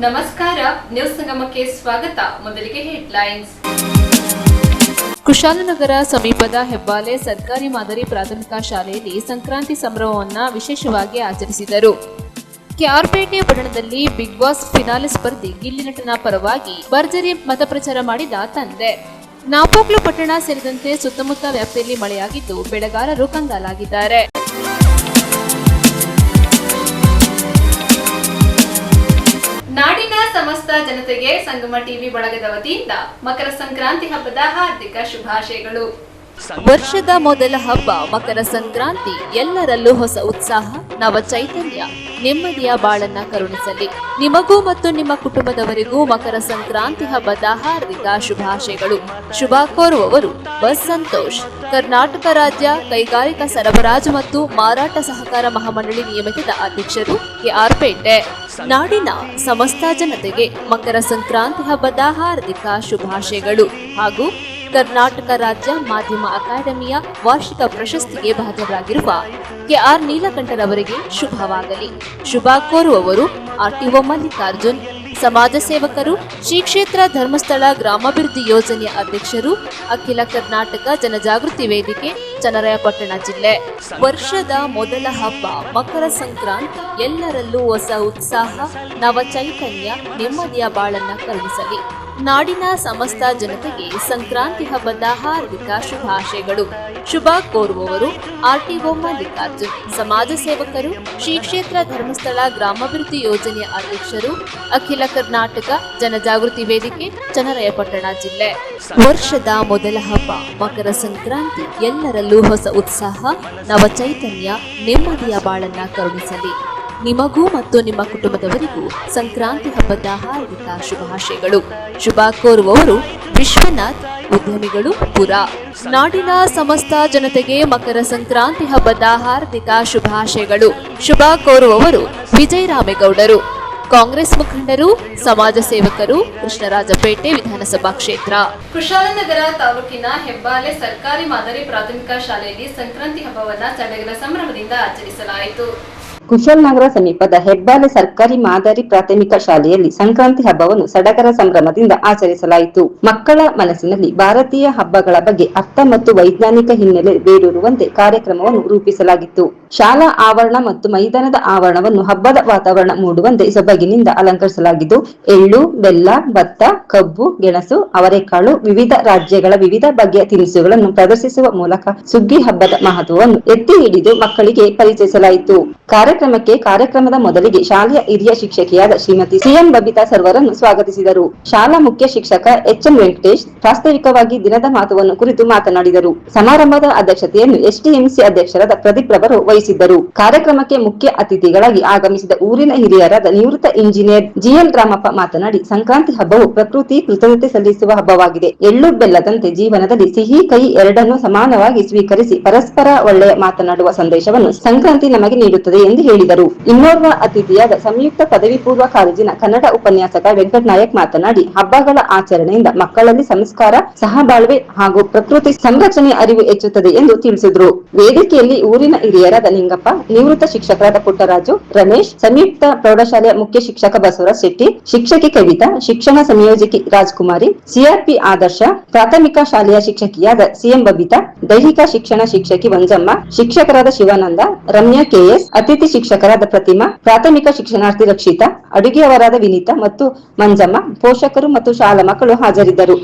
ನಮಸ್ಕಾರ, ನ್ಯೂಸ್ ಸಂಗಮಕ್ಕೆ ಸ್ವಾಗತ. ಮೊದಲಿಗೆ ಹೆಡ್ಲೈನ್ಸ್. ಕುಶಾಲನಗರ ಸಮೀಪದ ಹೆಬ್ಬಾಲೆ ಸರ್ಕಾರಿ ಮಾದರಿ ಪ್ರಾಥಮಿಕ ಶಾಲೆಯಲ್ಲಿ ಸಂಕ್ರಾಂತಿ ಸಂಭ್ರಮವನ್ನು ವಿಶೇಷವಾಗಿ ಆಚರಿಸಿದರು. ಕೆಆರ್ಪೇಟೆ ಪಟ್ಟಣದಲ್ಲಿ ಬಿಗ್ ಬಾಸ್ ಫಿನಾಲೆ ಸ್ಪರ್ಧಿ ಗಿಲ್ಲಿ ನಟನ ಪರವಾಗಿ ಭರ್ಜರಿ ಮತಪ್ರಚಾರ ಮಾಡಿದ ತಂದೆ. ನಾಪೋಕ್ಲು ಪಟ್ಟಣ ಸೇರಿದಂತೆ ಸುತ್ತಮುತ್ತ ವ್ಯಾಪ್ತಿಯಲ್ಲಿ ಮಳೆಯಾಗಿದ್ದು ಬೆಳೆಗಾರರು ಕಂಗಾಲಾಗಿದ್ದಾರೆ. ನಾಡಿನ ಸಮಸ್ತ ಜನತೆಗೆ ಸಂಗಮ ಟಿವಿ ಬಳಗದ ವತಿಯಿಂದ ಮಕರ ಸಂಕ್ರಾಂತಿ ಹಬ್ಬದ ಹಾರ್ದಿಕ ಶುಭಾಶಯಗಳು. ವರ್ಷದ ಮೊದಲ ಹಬ್ಬ ಮಕರ ಸಂಕ್ರಾಂತಿ ಎಲ್ಲರಲ್ಲೂ ಹೊಸ ಉತ್ಸಾಹ, ನವ ಚೈತನ್ಯ, ನೆಮ್ಮದಿಯ ಬಾಳನ್ನ ಕರುಣಿಸಲಿ. ನಿಮಗೂ ಮತ್ತು ನಿಮ್ಮ ಕುಟುಂಬದವರಿಗೂ ಮಕರ ಸಂಕ್ರಾಂತಿ ಹಬ್ಬದ ಹಾರ್ದಿಕ ಶುಭಾಶಯಗಳು. ಶುಭ ಕೋರುವವರು ಬಸ್ ಸಂತೋಷ್, ಕರ್ನಾಟಕ ರಾಜ್ಯ ಕೈಗಾರಿಕಾ ಸರಬರಾಜು ಮತ್ತು ಮಾರಾಟ ಸಹಕಾರ ಮಹಾಮಂಡಳಿ ನಿಯಮಿತದ ಅಧ್ಯಕ್ಷರು, ಕೆಆರ್ಪೇಟೆ. ನಾಡಿನ ಸಮಸ್ತ ಜನತೆಗೆ ಮಕರ ಸಂಕ್ರಾಂತಿ ಹಬ್ಬದ ಹಾರ್ದಿಕ ಶುಭಾಶಯಗಳು ಹಾಗೂ ಕರ್ನಾಟಕ ರಾಜ್ಯ ಮಾಧ್ಯಮ ಅಕಾಡೆಮಿಯ ವಾರ್ಷಿಕ ಪ್ರಶಸ್ತಿಗೆ ಭಾಜನರಾಗಿರುವ ಕೆಆರ್ ನೀಲಕಂಠರವರಿಗೆ ಶುಭವಾಗಲಿ. ಶುಭ ಕೋರುವವರು ಆರ್ಟಿಒ ಮಲ್ಲಿಕಾರ್ಜುನ್, ಸಮಾಜ ಸೇವಕರು, ಶ್ರೀ ಕ್ಷೇತ್ರ ಧರ್ಮಸ್ಥಳ ಗ್ರಾಮಾಭಿವೃದ್ಧಿ ಯೋಜನೆಯ ಅಧ್ಯಕ್ಷರು, ಅಖಿಲ ಕರ್ನಾಟಕ ಜನಜಾಗೃತಿ ವೇದಿಕೆ, ಚನ್ನರಾಯಪಟ್ಟಣ ಜಿಲ್ಲೆ. ವರ್ಷದ ಮೊದಲ ಹಬ್ಬ ಮಕರ ಸಂಕ್ರಾಂತಿ ಎಲ್ಲರಲ್ಲೂ ಹೊಸ ಉತ್ಸಾಹ, ನವ ಚೈತನ್ಯ, ನೆಮ್ಮದಿಯ ಬಾಳನ್ನ ಕರುಣಿಸಲಿ. ನಾಡಿನ ಸಮಸ್ತ ಜನತೆಗೆ ಸಂಕ್ರಾಂತಿ ಹಬ್ಬದ ಹಾರ್ದಿಕ ಶುಭಾಶಯಗಳು. ಶುಭ ಕೋರುವವರು ಆರ್ಟಿಒ ಮಲ್ಲಿಕಾರ್ಜುನ್, ಸಮಾಜ ಸೇವಕರು, ಶ್ರೀ ಕ್ಷೇತ್ರ ಧರ್ಮಸ್ಥಳ ಗ್ರಾಮಾಭಿವೃದ್ಧಿ ಯೋಜನೆಯ ಅಧ್ಯಕ್ಷರು, ಅಖಿಲ ಕರ್ನಾಟಕ ಜನಜಾಗೃತಿ ವೇದಿಕೆ, ಚನ್ನರಾಯಪಟ್ಟಣ ಜಿಲ್ಲೆ. ವರ್ಷದ ಮೊದಲ ಹಬ್ಬ ಮಕರ ಸಂಕ್ರಾಂತಿ ಎಲ್ಲರಲ್ಲೂ ಹೊಸ ಉತ್ಸಾಹ, ನವ ಚೈತನ್ಯ, ನೆಮ್ಮದಿಯ ಬಾಳನ್ನ ಕರುಣಿಸಲಿ. ನಿಮಗೂ ಮತ್ತು ನಿಮ್ಮ ಕುಟುಂಬದವರಿಗೂ ಸಂಕ್ರಾಂತಿ ಹಬ್ಬದ ಹಾರ್ದಿಕ ಶುಭಾಶಯಗಳು. ಶುಭ ಕೋರುವವರು ವಿಶ್ವನಾಥ್, ಉದ್ಯಮಿಗಳು, ಪುರ. ನಾಡಿನ ಸಮಸ್ತ ಜನತೆಗೆ ಮಕರ ಸಂಕ್ರಾಂತಿ ಹಬ್ಬದ ಹಾರ್ದಿಕ ಶುಭಾಶಯಗಳು. ಶುಭ ಕೋರುವವರು ವಿಜಯರಾಮೇಗೌಡರು, ಕಾಂಗ್ರೆಸ್ ಮುಖಂಡರು, ಸಮಾಜ ಸೇವಕರು, ಕೃಷ್ಣರಾಜಪೇಟೆ ವಿಧಾನಸಭಾ ಕ್ಷೇತ್ರ. ಕುಶಾಲನಗರ ತಾಲೂಕಿನ ಹೆಬ್ಬಾಲೆ ಸರ್ಕಾರಿ ಮಾದರಿ ಪ್ರಾಥಮಿಕ ಶಾಲೆಯಲ್ಲಿ ಸಂಕ್ರಾಂತಿ ಹಬ್ಬವನ್ನು ಸಡಗರ ಸಂಭ್ರಮದಿಂದ ಆಚರಿಸಲಾಯಿತು. ಕುಶಾಲನಗರ ಸಮೀಪದ ಹೆಬ್ಬಾಲೆ ಸರ್ಕಾರಿ ಮಾದರಿ ಪ್ರಾಥಮಿಕ ಶಾಲೆಯಲ್ಲಿ ಸಂಕ್ರಾಂತಿ ಹಬ್ಬವನ್ನು ಸಡಗರ ಸಂಭ್ರಮದಿಂದ ಆಚರಿಸಲಾಯಿತು. ಮಕ್ಕಳ ಮನಸ್ಸಿನಲ್ಲಿ ಭಾರತೀಯ ಹಬ್ಬಗಳ ಬಗ್ಗೆ ಅರ್ಥ ಮತ್ತು ವೈಜ್ಞಾನಿಕ ಹಿನ್ನೆಲೆ ಬೇರೂರುವಂತೆ ಕಾರ್ಯಕ್ರಮವನ್ನು ರೂಪಿಸಲಾಗಿತ್ತು. ಶಾಲಾ ಆವರಣ ಮತ್ತು ಮೈದಾನದ ಆವರಣವನ್ನು ಹಬ್ಬದ ವಾತಾವರಣ ಮೂಡುವಂತೆ ಸೊಬಗಿನಿಂದ ಅಲಂಕರಿಸಲಾಗಿದ್ದು, ಎಳ್ಳು, ಬೆಲ್ಲ, ಭತ್ತ, ಕಬ್ಬು, ಗೆಣಸು, ಅವರೆಕಾಳು, ವಿವಿಧ ರಾಜ್ಯಗಳ ವಿವಿಧ ಬಗೆಯ ತಿನಿಸುಗಳನ್ನು ಪ್ರದರ್ಶಿಸುವ ಮೂಲಕ ಸುಗ್ಗಿ ಹಬ್ಬದ ಮಹತ್ವವನ್ನು ಎತ್ತಿ ಹಿಡಿದು ಮಕ್ಕಳಿಗೆ ಪರಿಚಯಿಸಲಾಯಿತು. ಕಾರ್ಯಕ್ರಮದ ಮೊದಲಿಗೆ ಶಾಲೆಯ ಹಿರಿಯ ಶಿಕ್ಷಕಿಯಾದ ಶ್ರೀಮತಿ ಸಿಎಂ ಬಬಿತಾ ಸರ್ವರನ್ನು ಸ್ವಾಗತಿಸಿದರು. ಶಾಲಾ ಮುಖ್ಯ ಶಿಕ್ಷಕ ಎಚ್ಎನ್ ವೆಂಕಟೇಶ್ ಪ್ರಾಸ್ತಾವಿಕವಾಗಿ ದಿನದ ಮಹತ್ವವನ್ನು ಕುರಿತು ಮಾತನಾಡಿದರು. ಸಮಾರಂಭದ ಅಧ್ಯಕ್ಷತೆಯನ್ನು ಎಸ್ಟಿಎಂಸಿ ಅಧ್ಯಕ್ಷರಾದ ಪ್ರದೀಪ್ ರವರು ವಹಿಸಿದ್ದರು. ಕಾರ್ಯಕ್ರಮಕ್ಕೆ ಮುಖ್ಯ ಅತಿಥಿಗಳಾಗಿ ಆಗಮಿಸಿದ ಊರಿನ ಹಿರಿಯರಾದ ನಿವೃತ್ತ ಇಂಜಿನಿಯರ್ ಜಿಎಲ್ ರಾಮಪ್ಪ ಮಾತನಾಡಿ, ಸಂಕ್ರಾಂತಿ ಹಬ್ಬವು ಪ್ರಕೃತಿ ಕೃತಜ್ಞತೆ ಸಲ್ಲಿಸುವ ಹಬ್ಬವಾಗಿದೆ. ಎಳ್ಳು ಬೆಲ್ಲದಂತೆ ಜೀವನದಲ್ಲಿ ಸಿಹಿ ಕಹಿ ಎರಡನ್ನೂ ಸಮಾನವಾಗಿ ಸ್ವೀಕರಿಸಿ ಪರಸ್ಪರ ಒಳ್ಳೆಯ ಮಾತನಾಡುವ ಸಂದೇಶವನ್ನು ಸಂಕ್ರಾಂತಿ ನಮಗೆ ನೀಡುತ್ತದೆ ಎಂದು ಹೇಳಿದರು. ಇನ್ನೋರ್ವ ಅತಿಥಿಯಾದ ಸಂಯುಕ್ತ ಪದವಿ ಪೂರ್ವ ಕಾಲೇಜಿನ ಕನ್ನಡ ಉಪನ್ಯಾಸಕ ವೆಂಕಟ ನಾಯಕ್ ಮಾತನಾಡಿ, ಹಬ್ಬಗಳ ಆಚರಣೆಯಿಂದ ಮಕ್ಕಳಲ್ಲಿ ಸಂಸ್ಕಾರ, ಸಹಬಾಳ್ವೆ ಹಾಗೂ ಪ್ರಕೃತಿ ಸಂರಕ್ಷಣೆ ಅರಿವು ಹೆಚ್ಚುತ್ತದೆ ಎಂದು ತಿಳಿಸಿದರು. ವೇದಿಕೆಯಲ್ಲಿ ಊರಿನ ಹಿರಿಯರಾದ ನಿಂಗಪ್ಪ, ನಿವೃತ್ತ ಶಿಕ್ಷಕರಾದ ಪುಟ್ಟರಾಜು, ರಮೇಶ್, ಸಂಯುಕ್ತ ಪ್ರೌಢಶಾಲೆಯ ಮುಖ್ಯ ಶಿಕ್ಷಕ ಬಸವರಾಜ್ ಶೆಟ್ಟಿ, ಶಿಕ್ಷಕಿ ಕವಿತಾ, ಶಿಕ್ಷಣ ಸಂಯೋಜಕಿ ರಾಜ್ಕುಮಾರಿ, ಸಿಆರ್ಪಿ ಆದರ್ಶ, ಪ್ರಾಥಮಿಕ ಶಾಲೆಯ ಶಿಕ್ಷಕಿಯಾದ ಸಿಎಂ ಬಬಿತಾ, ದೈಹಿಕ ಶಿಕ್ಷಣ ಶಿಕ್ಷಕಿ ವಂಜಮ್ಮ, ಶಿಕ್ಷಕರಾದ ಶಿವಾನಂದ, ರಮ್ಯಾ ಕೆಎಸ್, ಅತಿಥಿ ಶಿಕ್ಷಕರಾದ ಪ್ರತಿಮಾ, ಪ್ರಾಥಮಿಕ ಶಿಕ್ಷಣಾರ್ಥಿ ರಕ್ಷಿತಾ, ಅಡುಗೆಯವರಾದ ವಿನೀತಾ ಮತ್ತು ಮಂಜಮ್ಮ, ಪೋಷಕರು ಮತ್ತು ಶಾಲಾ ಮಕ್ಕಳು ಹಾಜರಿದ್ದರು.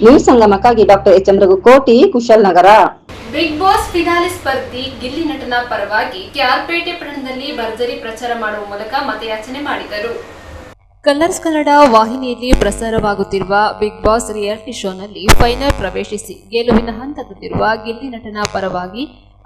ನ್ಯೂಸ್ ಸಂಗಮಕ್ಕಾಗಿ doctor H M Raghukoti, Kushalnagar. Big boss finale ಸ್ಪರ್ಧಿ ಗಿಲ್ಲಿ ನಟನ ಪರವಾಗಿ ಕೆಆರ್ಪೇಟೆ ಪಟ್ಟಣದಲ್ಲಿ ಭರ್ಜರಿ ಪ್ರಚಾರ ಮಾಡುವ ಮೂಲಕ ಮತಯಾಚನೆ ಮಾಡಿದರು. ಕಲರ್ಸ್ ಕನ್ನಡ ವಾಹಿನಿಯಲ್ಲಿ ಪ್ರಸಾರವಾಗುತ್ತಿರುವ ಬಿಗ್ ಬಾಸ್ ರಿಯಾಲಿಟಿ ಶೋನಲ್ಲಿ ಫೈನಲ್ ಪ್ರವೇಶಿಸಿ ಗೆಲುವಿನ ಹಂತದಲ್ಲಿರುವ ಗಿಲ್ಲಿ ನಟನ ಪರವಾಗಿ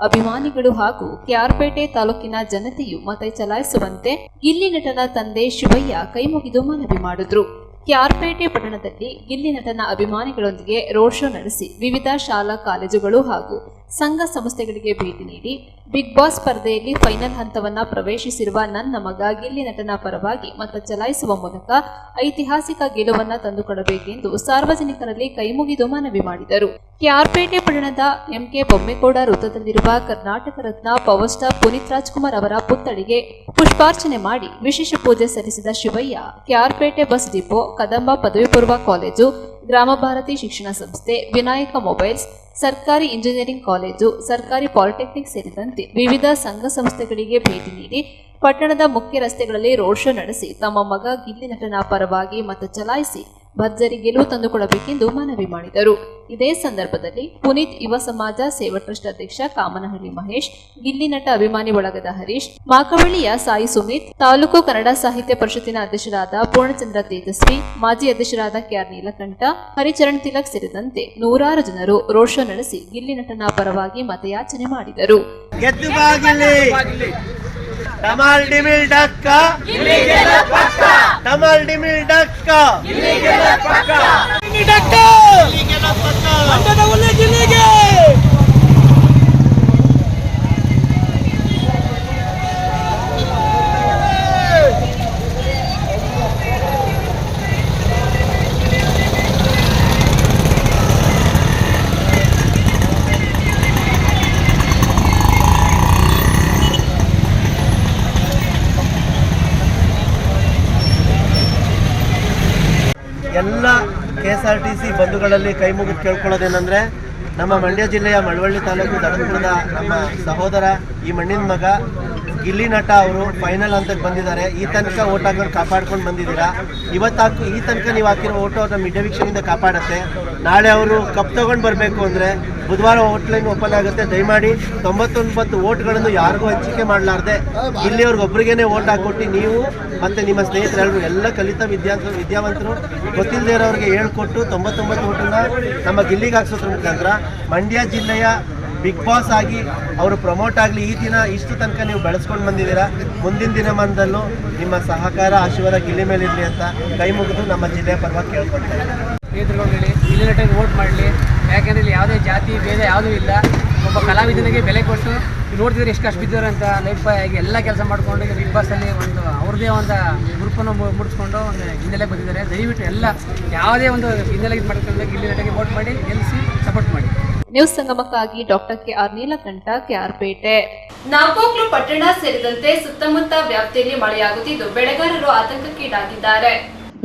ಅಭಿಮಾನಿಗಳು ಹಾಗೂ ಕೆಆರ್ಪೇಟೆ ತಾಲೂಕಿನ ಜನತೆಯು ಮತ ಚಲಾಯಿಸುವಂತೆ ಗಿಲ್ಲಿ ನಟನ ತಂದೆ ಶಿವಯ್ಯ ಕೈಮುಗಿದು ಮನವಿ ಮಾಡಿದ್ರು. ಕೆಆರ್ಪೇಟೆ ಪಟ್ಟಣದಲ್ಲಿ ಗಿಲ್ಲಿ ನಟನ ಅಭಿಮಾನಿಗಳೊಂದಿಗೆ ರೋಡ್ ಶೋ ನಡೆಸಿ ವಿವಿಧ ಶಾಲಾ ಕಾಲೇಜುಗಳು ಹಾಗೂ ಸಂಘ ಸಂಸ್ಥೆಗಳಿಗೆ ಭೇಟಿ ನೀಡಿ ಬಿಗ್ ಬಾಸ್ ಸ್ಪರ್ಧೆಯಲ್ಲಿ ಫೈನಲ್ ಹಂತವನ್ನ ಪ್ರವೇಶಿಸಿರುವ ನನ್ನ ಮಗ ಗಿಲ್ಲಿ ನಟನ ಪರವಾಗಿ ಮತ ಚಲಾಯಿಸುವ ಮೂಲಕ ಐತಿಹಾಸಿಕ ಗೆಲುವನ್ನ ತಂದುಕೊಡಬೇಕೆಂದು ಸಾರ್ವಜನಿಕರಲ್ಲಿ ಕೈಮುಗಿದು ಮನವಿ ಮಾಡಿದರು. ಕೆಆರ್ಪೇಟೆ ಪಟ್ಟಣದ MK Bommegowda ವೃತ್ತದಲ್ಲಿರುವ Karnataka Ratna power star Puneeth Rajkumar ಅವರ ಪುತ್ಥಳಿಗೆ ಪುಷ್ಪಾರ್ಚನೆ ಮಾಡಿ ವಿಶೇಷ ಪೂಜೆ ಸಲ್ಲಿಸಿದ ಶಿವಯ್ಯ ಕೆಆರ್ಪೇಟೆ ಬಸ್ ಡಿಪೋ, ಕದಂಬ ಪದವಿ ಪೂರ್ವ ಕಾಲೇಜು, ಗ್ರಾಮ ಭಾರತಿ ಶಿಕ್ಷಣ ಸಂಸ್ಥೆ, ವಿನಾಯಕ ಮೊಬೈಲ್ಸ್, ಸರ್ಕಾರಿ ಇಂಜಿನಿಯರಿಂಗ್ ಕಾಲೇಜು, ಸರ್ಕಾರಿ ಪಾಲಿಟೆಕ್ನಿಕ್ ಸೇರಿದಂತೆ ವಿವಿಧ ಸಂಘ ಸಂಸ್ಥೆಗಳಿಗೆ ಭೇಟಿ ನೀಡಿ ಪಟ್ಟಣದ ಮುಖ್ಯ ರಸ್ತೆಗಳಲ್ಲಿ ರೋಡ್ ಶೋ ನಡೆಸಿ ತಮ್ಮ ಮಗ ಗಿಲ್ಲಿ ನಟನ ಪರವಾಗಿ ಮತ ಚಲಾಯಿಸಿ ಭರ್ಜರಿ ಗೆಲುವು ತಂದುಕೊಡಬೇಕೆಂದು ಮನವಿ ಮಾಡಿದರು. ಇದೇ ಸಂದರ್ಭದಲ್ಲಿ ಪುನೀತ್ ಯುವ ಸಮಾಜ ಸೇವಾ ಟ್ರಸ್ಟ್ ಅಧ್ಯಕ್ಷ ಕಾಮನಹಳ್ಳಿ ಮಹೇಶ್, ಗಿಲ್ಲಿ ನಟ ಅಭಿಮಾನಿ ಬಳಗದ ಹರೀಶ್, ಮಾಕವಳ್ಳಿಯ ಸಾಯಿ ಸುಮಿತ್, ತಾಲೂಕು ಕನ್ನಡ ಸಾಹಿತ್ಯ ಪರಿಷತ್ತಿನ ಅಧ್ಯಕ್ಷರಾದ ಪೂರ್ಣಚಂದ್ರ ತೇಜಸ್ವಿ, ಮಾಜಿ ಅಧ್ಯಕ್ಷರಾದ ಕೆಆರ್ ನೀಲಕಂಠ, ಹರಿಚರಣ್ ತಿಲಕ್ ಸೇರಿದಂತೆ ನೂರಾರು ಜನರು ರೋಡ್ ಶೋ ನಡೆಸಿ ಗಿಲ್ಲಿ ನಟನ ಪರವಾಗಿ ಮತಯಾಚನೆ ಮಾಡಿದರು. टमाल डिमिल डक्का गिल्ली गेला पक्का टमाल डिमिल डक्का गिल्ली गेला पक्का गिल्ली डक्का गिल्ली गेला पक्का अंडा उल्ले गिल्लीगे ಎಲ್ಲ KSRTC ಬಂಧುಗಳಲ್ಲಿ ಕೈ ಮುಗಿದು ಕೇಳ್ಕೊಳ್ಳೋದೇನೆಂದರೆ, ನಮ್ಮ ಮಂಡ್ಯ ಜಿಲ್ಲೆಯ ಮಳವಳ್ಳಿ ತಾಲೂಕು ದಡಂಪುರದ ನಮ್ಮ ಸಹೋದರ, ಈ ಮಣ್ಣಿನ ಮಗ ಗಿಲ್ಲಿ ನಟ ಅವರು ಫೈನಲ್ ಹಂತಕ್ಕೆ ಬಂದಿದ್ದಾರೆ. ಈ ತನಕ ಓಟ್ ಹಾಕೊಂಡು ಕಾಪಾಡ್ಕೊಂಡು ಬಂದಿದ್ದೀರಾ. ಈ ತನಕ ನೀವು ಹಾಕಿರೋ ಓಟು ಅವ್ರನ್ನ ಮಿಡ್ ವೀಕ್ಷಣೆಯಿಂದ ಕಾಪಾಡುತ್ತೆ. ನಾಳೆ ಅವರು ಕಪ್ ತೊಗೊಂಡು ಬರಬೇಕು ಅಂದರೆ ಬುಧವಾರ ಲೈನ್ ಓಪನ್ ಆಗುತ್ತೆ. ದಯಮಾಡಿ 99 ಓಟ್ಗಳನ್ನು ಯಾರಿಗೂ ಹಂಚಿಕೆ ಮಾಡಲಾರ್ದೆ ಇಲ್ಲಿಯವ್ರಿಗೊಬ್ಬರಿಗೇನೆ ಓಟ್ ಹಾಕೊಟ್ಟು ನೀವು ಮತ್ತು ನಿಮ್ಮ ಸ್ನೇಹಿತರೆಲ್ಲರೂ ಎಲ್ಲ ಕಲಿತ ವಿದ್ಯಾವಂತರು ಗೊತ್ತಿಲ್ಲದೆ ಇರೋರಿಗೆ ಹೇಳ್ಕೊಟ್ಟು 99 ಓಟನ್ನ ನಮ್ಮ ಗಿಲ್ಲಿಗೆ ಹಾಕ್ಸೋದ್ರ ಮುಖಾಂತರ ಮಂಡ್ಯ ಜಿಲ್ಲೆಯ ಬಿಗ್ ಬಾಸ್ ಆಗಿ ಅವರು ಪ್ರಮೋಟ್ ಆಗಲಿ. ಈ ದಿನ ಇಷ್ಟು ತನಕ ನೀವು ಬೆಳೆಸ್ಕೊಂಡು ಬಂದಿದ್ದೀರಾ. ಮುಂದಿನ ದಿನಮಾನದಲ್ಲೂ ನಿಮ್ಮ ಸಹಕಾರ ಆಶೀರ್ವಾದ ಗಿಲ್ಲಿ ಮೇಲೆ ಇರಲಿ ಅಂತ ಕೈ ಮುಗಿದು ನಮ್ಮ ಜಿಲ್ಲೆಯ ಪರವಾಗಿ ಕೇಳ್ಕೊಳ್ತಾ ಸ್ನೇಹಿತರುಗಳು ಗಿಲ್ಲಿ ನಟಗೆ ವೋಟ್ ಮಾಡಲಿ. ಯಾಕೆಂದರೆ ಇಲ್ಲಿ ಯಾವುದೇ ಜಾತಿ ಭೇದ ಯಾವುದೂ ಇಲ್ಲ. ಒಬ್ಬ ಕಲಾವಿದನಿಗೆ ಬೆಲೆ ಕೊಟ್ಟು ನೋಡ್ತಿದ್ರೆ ಎಷ್ಟು ಕಷ್ಟ ಬಿದ್ದರು ಅಂತ ಲೈಫ್ ಆಗಿ ಎಲ್ಲ ಕೆಲಸ ಮಾಡಿಕೊಂಡು ಈಗ ಬಿಗ್ ಬಾಸಲ್ಲಿ ಒಂದು ಅವ್ರದ್ದೇ ಒಂದು ಗ್ರೂಪನ್ನು ಮುಡಿಸ್ಕೊಂಡು ಒಂದು ಹಿನ್ನೆಲೆ ಬಂದಿದ್ದಾರೆ. ದಯವಿಟ್ಟು ಎಲ್ಲ ಯಾವುದೇ ಒಂದು ಹಿನ್ನೆಲೆ ಇದು ಮಾಡ್ಕೊಂಡು ಗಿಲ್ಲಿ ನಟಗೆ ವೋಟ್ ಮಾಡಿ ಗೆಲ್ಲಿಸಿ ಸಪೋರ್ಟ್ ಮಾಡಿ. ನ್ಯೂಸ್ ಸಂಗಮಕ್ಕಾಗಿ ಡಾಕ್ಟರ್ ಕೆಆರ್ ನೀಲಕಂಠ, ಕೆಆರ್ಪೇಟೆ. ನಾಪೋಕ್ಲು ಪಟ್ಟಣ ಸೇರಿದಂತೆ ಸುತ್ತಮುತ್ತ ವ್ಯಾಪ್ತಿಯಲ್ಲಿ ಮಳೆಯಾಗುತ್ತಿದ್ದು ಬೆಳೆಗಾರರು ಆತಂಕಕ್ಕೀಡಾಗಿದ್ದಾರೆ.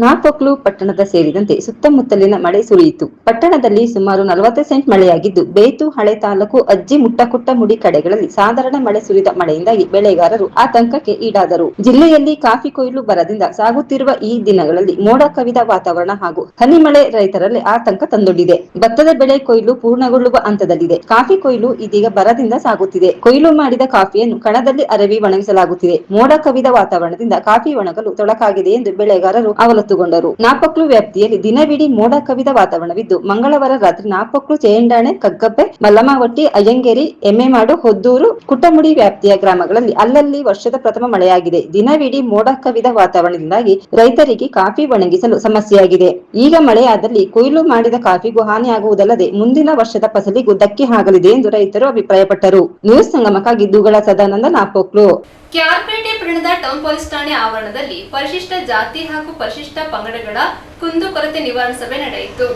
ನಾಪೊಕ್ಲು ಪಟ್ಟಣದ ಸೇರಿದಂತೆ ಸುತ್ತಮುತ್ತಲಿನ ಮಳೆ ಸುರಿಯಿತು. ಪಟ್ಟಣದಲ್ಲಿ ಸುಮಾರು 40 ಸೆಂಟ್ ಮಳೆಯಾಗಿದ್ದು, ಬೇತು, ಹಳೆ ತಾಲೂಕು, ಅಜ್ಜಿ, ಮುಟ್ಟಕುಟ್ಟಮುಡಿ ಕಡೆಗಳಲ್ಲಿ ಸಾಧಾರಣ ಮಳೆ ಸುರಿದ ಮಳೆಯಿಂದಾಗಿ ಬೆಳೆಗಾರರು ಆತಂಕಕ್ಕೆ ಈಡಾದರು. ಜಿಲ್ಲೆಯಲ್ಲಿ ಕಾಫಿ ಕೊಯ್ಲು ಬರದಿಂದ ಸಾಗುತ್ತಿರುವ ಈ ದಿನಗಳಲ್ಲಿ ಮೋಡ ಕವಿದ ವಾತಾವರಣ ಹಾಗೂ ಹನಿ ಮಳೆ ರೈತರಲ್ಲಿ ಆತಂಕ ತಂದೊಡ್ಡಿದೆ. ಭತ್ತದ ಬೆಳೆ ಕೊಯ್ಲು ಪೂರ್ಣಗೊಳ್ಳುವ ಹಂತದಲ್ಲಿದೆ. ಕಾಫಿ ಕೊಯ್ಲು ಇದೀಗ ಬರದಿಂದ ಸಾಗುತ್ತಿದೆ. ಕೊಯ್ಲು ಮಾಡಿದ ಕಾಫಿಯನ್ನು ಕಣದಲ್ಲಿ ಅರವಿ ಒಣಗಿಸಲಾಗುತ್ತಿದೆ. ಮೋಡ ಕವಿದ ವಾತಾವರಣದಿಂದ ಕಾಫಿ ಒಣಗಲು ತೊಡಕಾಗಿದೆ ಎಂದು ಬೆಳೆಗಾರರು ಅವಲತ್ತುಗೊಂಡರು. ನಾಪೊಕ್ಲು ವ್ಯಾಪ್ತಿಯಲ್ಲಿ ದಿನವಿಡೀ ಮೋಡ ಕವಿದ ವಾತಾವರಣವಿದ್ದು, ಮಂಗಳವಾರ ರಾತ್ರಿ ನಾಪೊಕ್ಲು, ಚೇಂಡಾಣೆ, ಕಗ್ಗಪ್ಪೆ, ಮಲ್ಲಮಾವಟ್ಟಿ, ಅಯ್ಯಂಗೇರಿ, ಎಮ್ಮೆಮಾಡು, ಹೊದ್ದೂರು, ಕುಟ್ಟಮುಡಿ ವ್ಯಾಪ್ತಿಯ ಗ್ರಾಮಗಳಲ್ಲಿ ಅಲ್ಲಲ್ಲಿ ವರ್ಷದ ಪ್ರಥಮ ಮಳೆಯಾಗಿದೆ. ದಿನವಿಡೀ ಮೋಡ ಕವಿದ ವಾತಾವರಣದಿಂದಾಗಿ ರೈತರಿಗೆ ಕಾಫಿ ಒಣಗಿಸಲು ಸಮಸ್ಯೆಯಾಗಿದೆ. ಈಗ ಮಳೆಯಾದಲ್ಲಿ ಕೊಯ್ಲು ಮಾಡಿದ ಕಾಫಿಗೂ ಹಾನಿಯಾಗುವುದಲ್ಲದೆ ಮುಂದಿನ ವರ್ಷದ ಫಸಲಿಗೂ ಧಕ್ಕೆ ಆಗಲಿದೆ ಎಂದು ರೈತರು ಅಭಿಪ್ರಾಯಪಟ್ಟರು. ನ್ಯೂಸ್ ಸಂಗಮಕ್ಕಾಗಿ ದುಗಳ ಸದಾನಂದ, ನಾಪೊಕ್ಲು. ಕೆಆರ್ಪೇಟೆ ಪಟ್ಟಣದ ಟೌನ್ ಪೊಲೀಸ್ ಠಾಣೆ ಆವರಣದಲ್ಲಿ ಪರಿಶಿಷ್ಟ ಜಾತಿ ಹಾಗೂ ಪರಿಶಿಷ್ಟ ಪಂಗಡಗಳ ಕುಂದುಕೊರತೆ ನಿವಾರಣಾ ಸಭೆ ನಡೆಯಿತು.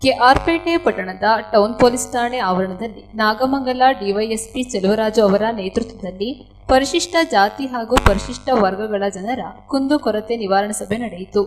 ಕೆಆರ್ಪೇಟೆ ಪಟ್ಟಣದ ಟೌನ್ ಪೊಲೀಸ್ ಠಾಣೆ ಆವರಣದಲ್ಲಿ ನಾಗಮಂಗಲ ಡಿವೈಎಸ್ಪಿ ಚೆಲುವರಾಜು ಅವರ ನೇತೃತ್ವದಲ್ಲಿ ಪರಿಶಿಷ್ಟ ಜಾತಿ ಹಾಗೂ ಪರಿಶಿಷ್ಟ ವರ್ಗಗಳ ಜನರ ಕುಂದುಕೊರತೆ ನಿವಾರಣಾ ಸಭೆ ನಡೆಯಿತು.